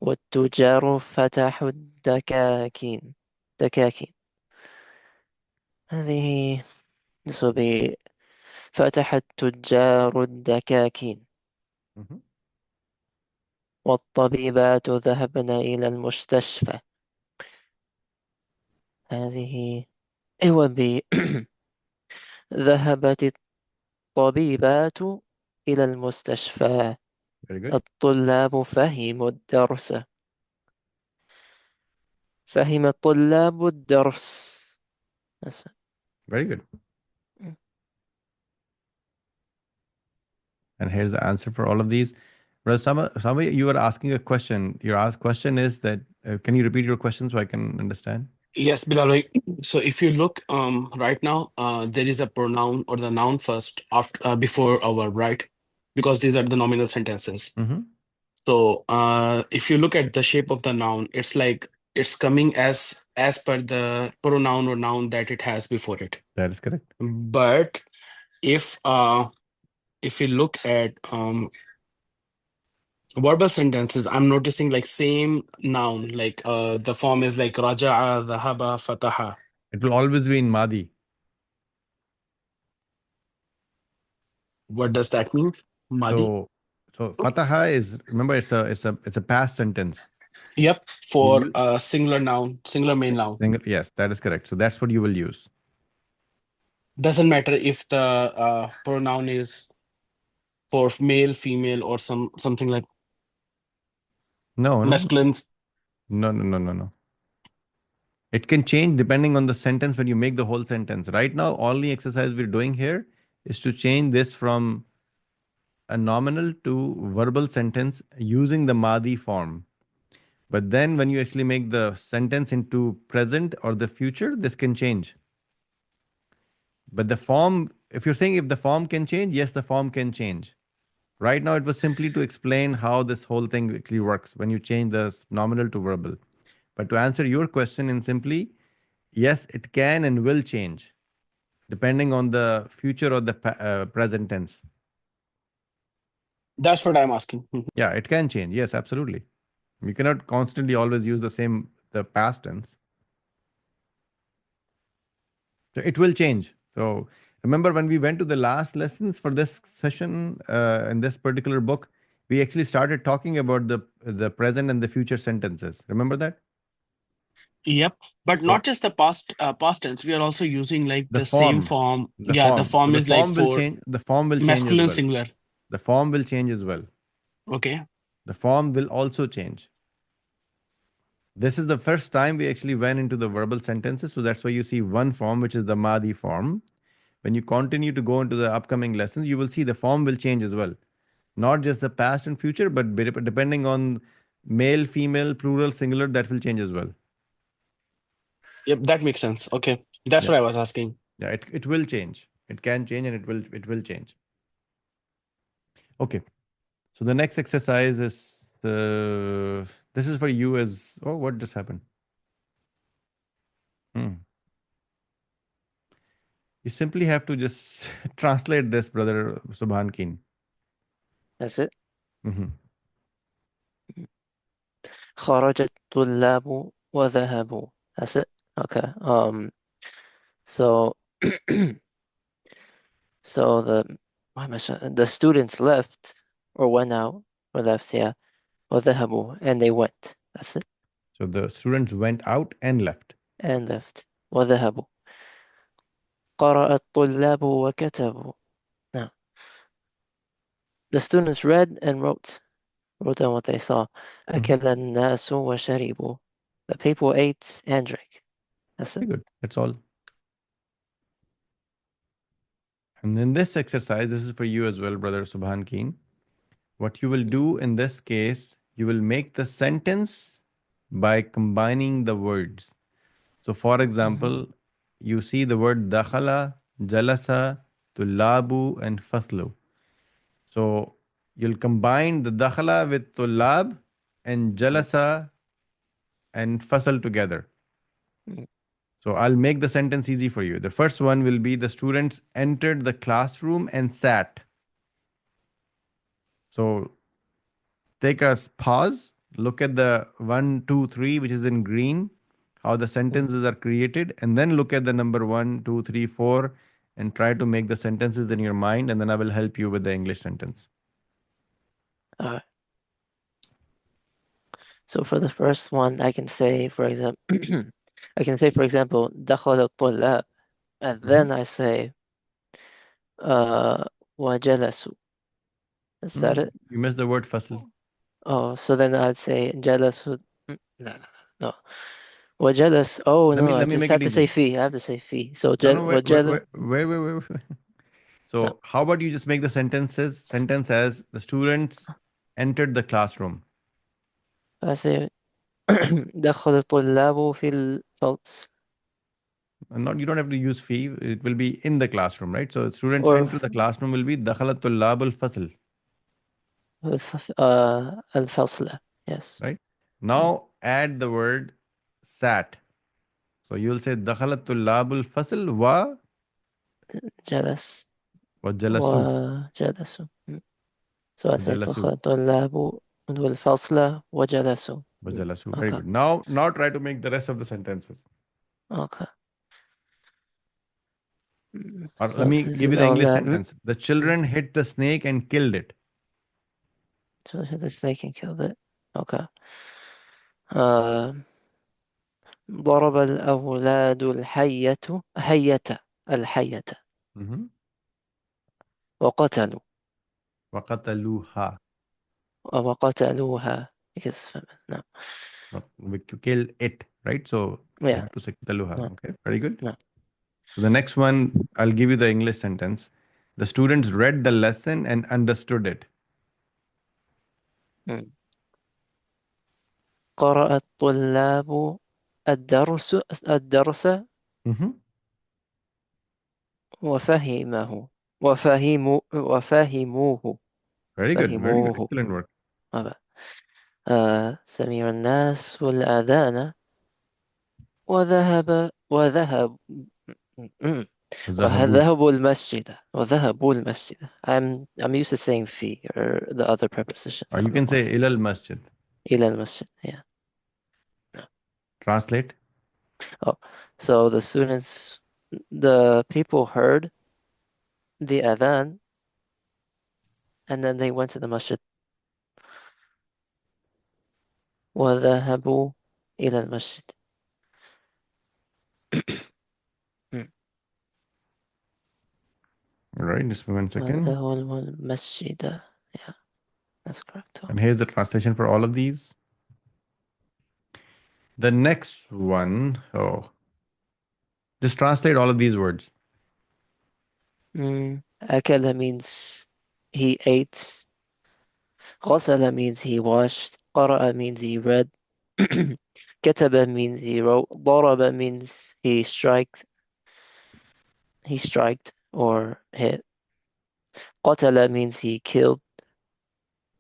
والتجار فتحوا الدكاكين. هذه this will be فتح التجار الدكاكين. والطبيبات ذهبن إلى المستشفى. هذه it would be ذهبت الطبيبات إلى المستشفى. Very good. الطلاب فهموا الدرس. فهم الطلاب الدرس. Very good. And here's the answer for all of these. Brother Sama, you were asking a question. Your question is that, can you repeat your question so I can understand? Yes, Bilal. So if you look right now, there is a pronoun or the noun first after before our verb, right? Because these are the nominal sentences. So if you look at the shape of the noun, it's like it's coming as per the pronoun or noun that it has before it. That is correct. But if you look at verbal sentences, I'm noticing like same noun, like the form is like raja'a, dhahaba, fataha. It will always be in Madi. What does that mean? Madi? So fataha is, remember, it's a past sentence. Yep, for a singular noun, singular main noun. Yes, that is correct. So that's what you will use. Doesn't matter if the pronoun is for male, female, or something like No. masculine. No. It can change depending on the sentence when you make the whole sentence. Right now, only exercise we're doing here is to change this from a nominal to verbal sentence using the Madi form. But then when you actually make the sentence into present or the future, this can change. But the form, if you're saying if the form can change, yes, the form can change. Right now, it was simply to explain how this whole thing actually works when you change the nominal to verbal. But to answer your question in simply, yes, it can and will change depending on the future or the present tense. That's what I'm asking. Yeah, it can change. Yes, absolutely. You cannot constantly always use the past tense. So it will change. So remember when we went to the last lessons for this session in this particular book, we actually started talking about the present and the future sentences. Remember that? Yep, but not just the past tense. We are also using like the same form. The The form So is like for the form will change as masculine well. singular. The form will change as well. Okay. The form will also change. This is the first time we actually went into the verbal sentences. So that's why you see one form, which is the Madi form. When you continue to go into the upcoming lessons, you will see the form will change as well. Not just the past and future, but depending on male, female, plural, singular, that will change as well. Yep, that makes sense. Okay. That's Yeah. what I was asking. Yeah, it will change. It can change and it will change. Okay. So the next exercise is this is for you as oh, what just happened? Hmm. You simply have to just translate this, brother Subhan Keen. That's it. Mm-hmm. خرج الطلاب وذهبوا. That's it. Okay. So so the students left or went out or left, yeah. وذهبوا, and they went. That's it. So the students went out and left. And left. وذهبوا. قرأ الطلاب وكتبوا. Now, the students read and wrote down what they saw. أكل الناس وشربوا. The people ate and drank. That's it. Very good. That's all. And in this exercise, this is for you as well, brother Subhan Keen. What you will do in this case, you will make the sentence by combining the words. So, for example, you see the word dakhala, jalasa, tullabu, and faslu. So, you'll combine the dakhala with tullab and jalasa and fasal together. So, I'll make the sentence easy for you. The first one will be the students entered the classroom and sat. So, take a pause, look at the 1, 2, 3, which is in green, how the sentences are created, and then look at the number 1, 2, 3, 4, and try to make the sentences in your mind, and then I will help you with the English sentence. Alright. So for the first one, I can say, for example, دخل الطلاب, and then I say, وجلسوا. Is that it? You missed the word fasl. Oh, so then I'd say جلسوا. No. وجلس. Oh Let me no, I let me just make have it to say easy. في. I have to say في. So No, no, وجل. wait. So No. how about you just make the sentence as the students entered the classroom. I say دخل الطلاب في الفصل. And not, you don't have to use fee. It will be in the classroom, right? So students Or enter the classroom will be dakhalat tullab al-fasl, الفصل. Yes. right? Now add the word sat. So you'll say dakhalat tullab al-fasl جلس wa jalasu. وجلسوا. So I say Jalasu. دخل الطلاب والفصل وجلسوا. Wa jalasu. Very Okay. good. Now try to make the rest of the sentences. Okay. Or So let me this give you is the all English that. sentence. The children hit the snake and killed it. So the snake and killed it. Okay. ضرب الأولاد الحية Mm-hmm. وقتلوا وقتلوها. وقتلوها because no. We kill it, right? So you Yeah. have to say qataluha. No. Okay, very good. No. So the next one, I'll give you the English sentence. The students read the lesson and understood it. قرأ الطلاب الدرس Mm-hmm. وفهموه. Very good, very good. فهموه. Excellent work. سمع الناس والأذان وذهب Zahabu. وذهبوا المسجد. I'm used to saying في or the other prepositions. Or you can say ilal masjid. إلى المسجد. Yeah. Translate. Oh, so the people heard the adhan and then they went to the masjid. وذهبوا إلى المسجد. All right, just 1 second. وذهبوا المسجد. Yeah, that's correct. And here's the translation for all of these. The next one, just translate all of these words. أكل means he ate. غسل means he washed. قرأ means he read. كتب means he wrote. ضرب means he striked or hit. قتل means he killed.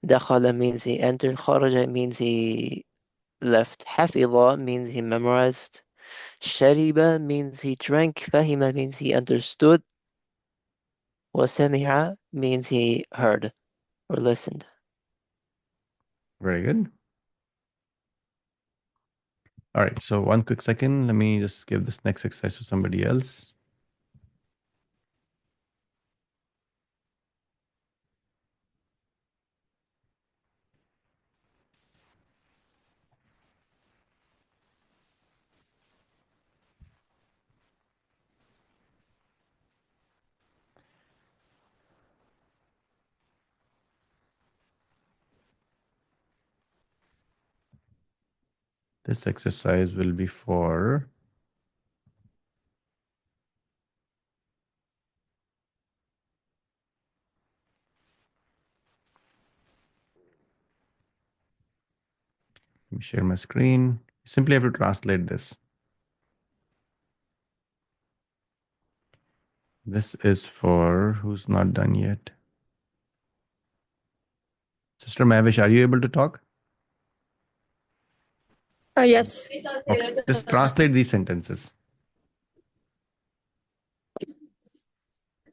دخل means he entered. خرج means he left. حفظ means he memorized. شرب means he drank. فهم means he understood. وسمع means he heard or listened. Very good. All right, so one quick second. Let me just give this next exercise to somebody else. This exercise will be for let me share my screen. You simply have to translate this. This is for who's not done yet. Sister Mavish, are you able to talk? Yes. Okay, just translate these sentences.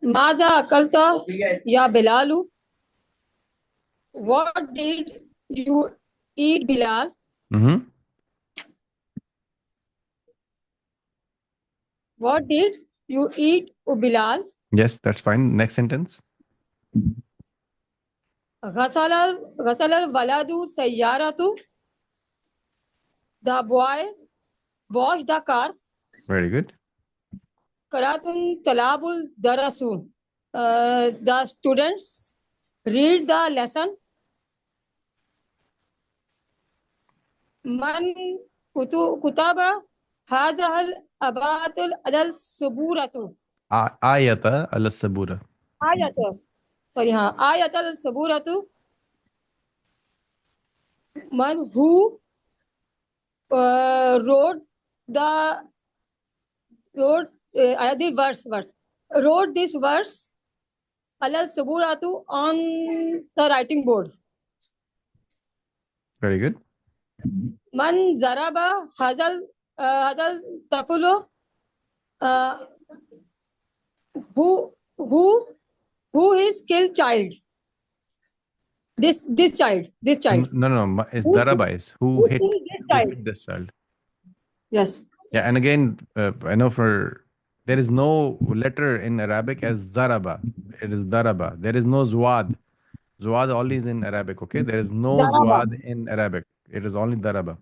Maza akalta ya Bilalu? What did you eat, Bilal? Mm-hmm. What did you eat, Bilal? Yes, that's fine. Next sentence. Ghasal waladu sayyaratu? The boy washed the car. Very good. Karatun talabul darasu. The students read the lesson. Man kutaba hazahal abatul adal suburatu. Ayata al sabura. Ayata. Sorry, ayatal saburatu. Man who wrote the wrote this verse alal saburatu on the writing board. Very good. Man zaraba hazal tafulo. Who is killed child? This child. No. It's Who daraba is who killed hit this child? this child. Yes. Yeah, and again, I know there is no letter in Arabic as zaraba. It is daraba. There is no zuad. Zuad only is in Arabic. Okay, there is no Daraba. zuad in Arabic. It is only daraba.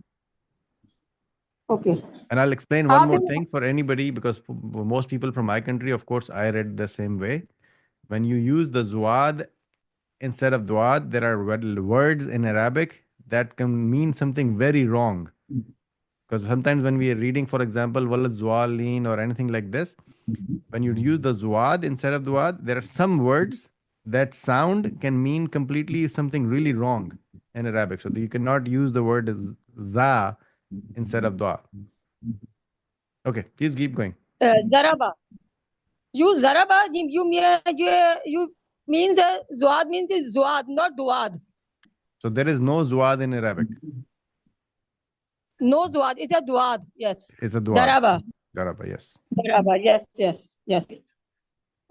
Okay. And I'll explain one more thing for anybody because most people from my country, of course, I read the same way. When you use the zuad instead of duad, there are words in Arabic that can mean something very wrong. Because sometimes when we are reading, for example, walad zualin or anything like this, when you use the zuad instead of duad, there are some words that sound can mean completely something really wrong in Arabic. So you cannot use the word za instead of dua. Okay, please keep going. Zaraba. You zaraba. You means zuad means is zuad, not duad. So there is no zuad in Arabic. No zuad. It's a duad. Yes. It's a duad. Daraba. Daraba, yes. Daraba. Yes.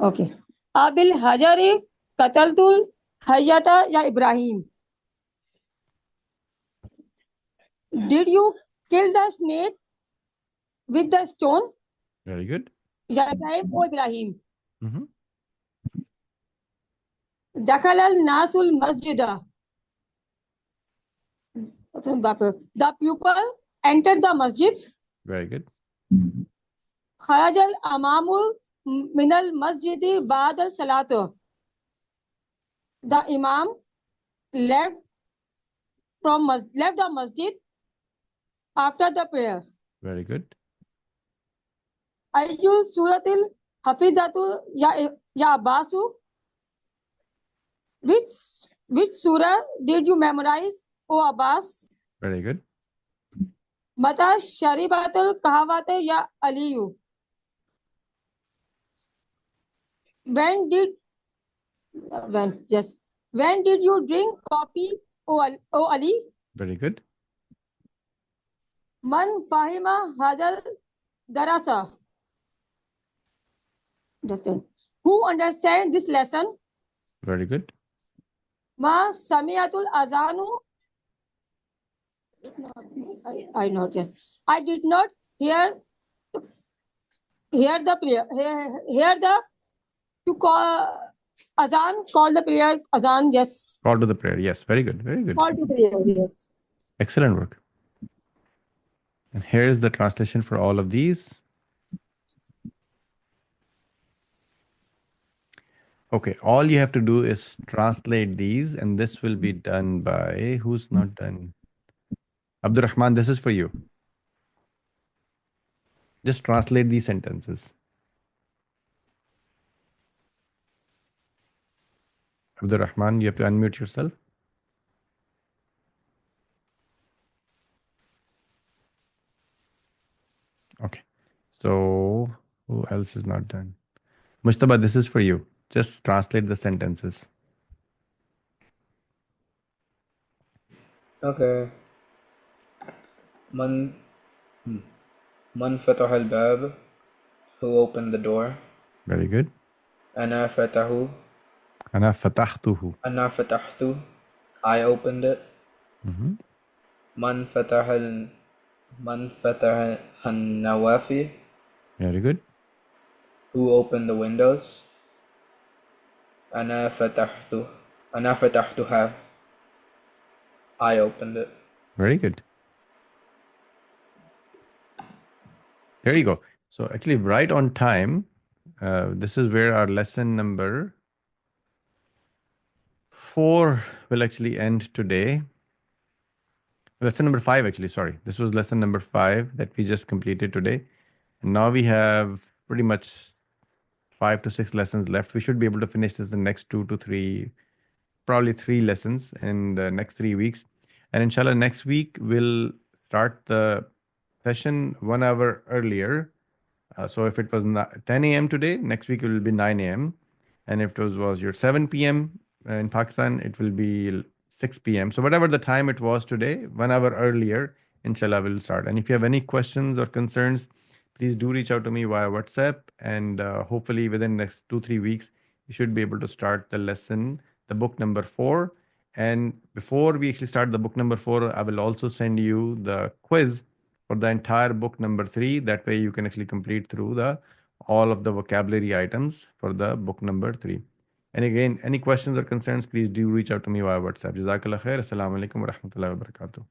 Okay. Abil hajari kataltul hayata ya Ibrahim. Did you kill the snake with the stone? Very good. Ya Ibrahim or Ibrahim. Mhm. Dakhalal nasul masjida. The pupil entered the masjid. Very good. Kharajal amamul minal masjidi ba'd al salatu. The imam left the masjid after the prayer. Very good. Ayu suratil hafizatu ya Abbasu. Which Which surah did you memorize, O Abbas? Very good. Mata sharibatul kahawate ya Aliyu. When did when did you drink coffee, O Ali? Very good. Man fahima hazal darasa. Understand. Who understand this lesson? Very good. Ma samiatul azanu. I not just. I did not hear the prayer. Hear the to call azan. Call the prayer azan. Yes. Call to the prayer. Yes. Very good. Very good. Call to prayer. Yes. Excellent work. And here's the translation for all of these. Okay, all you have to do is translate these, and this will be done by who's not done? Abdurrahman, this is for you. Just translate these sentences. Abdurrahman, you have to unmute yourself. Okay, so who else is not done? Mujtaba, this is for you. Just translate the sentences. Okay. Man فتح الباب. Who opened the door? Very good. أنا فتحه. أنا فتحته. أنا فتحته. I opened it. Mhm. من فتح النوافذ. Very good. Who opened the windows? أنا فتحتها. I opened it. Very good. There you go. So actually right on time, this is where our lesson number 4 will actually end today. Lesson number 5 actually, sorry. This was lesson number 5 that we just completed today. And now we have pretty much 5 to 6 lessons left. We should be able to finish this in the next 2 to 3, probably 3 lessons in the next 3 weeks. And inshallah, next week we'll start the session 1 hour earlier. So if it was 10 a.m. today, next week it will be 9 a.m. And if it was your 7 p.m. In Pakistan, it will be 6 p.m. So whatever the time it was today, 1 hour earlier, inshallah, we'll start. And if you have any questions or concerns, please do reach out to me via WhatsApp. And hopefully within the next 2-3 weeks, you should be able to start the lesson, the book number 4. And before we actually start the book number 4, I will also send you the quiz for the entire book number 3. That way you can actually complete through all of the vocabulary items for the book number 3. And again, any questions or concerns, please do reach out to me via WhatsApp. Jazakallah khair. Assalamu alaikum wa rahmatullahi wa barakatuh.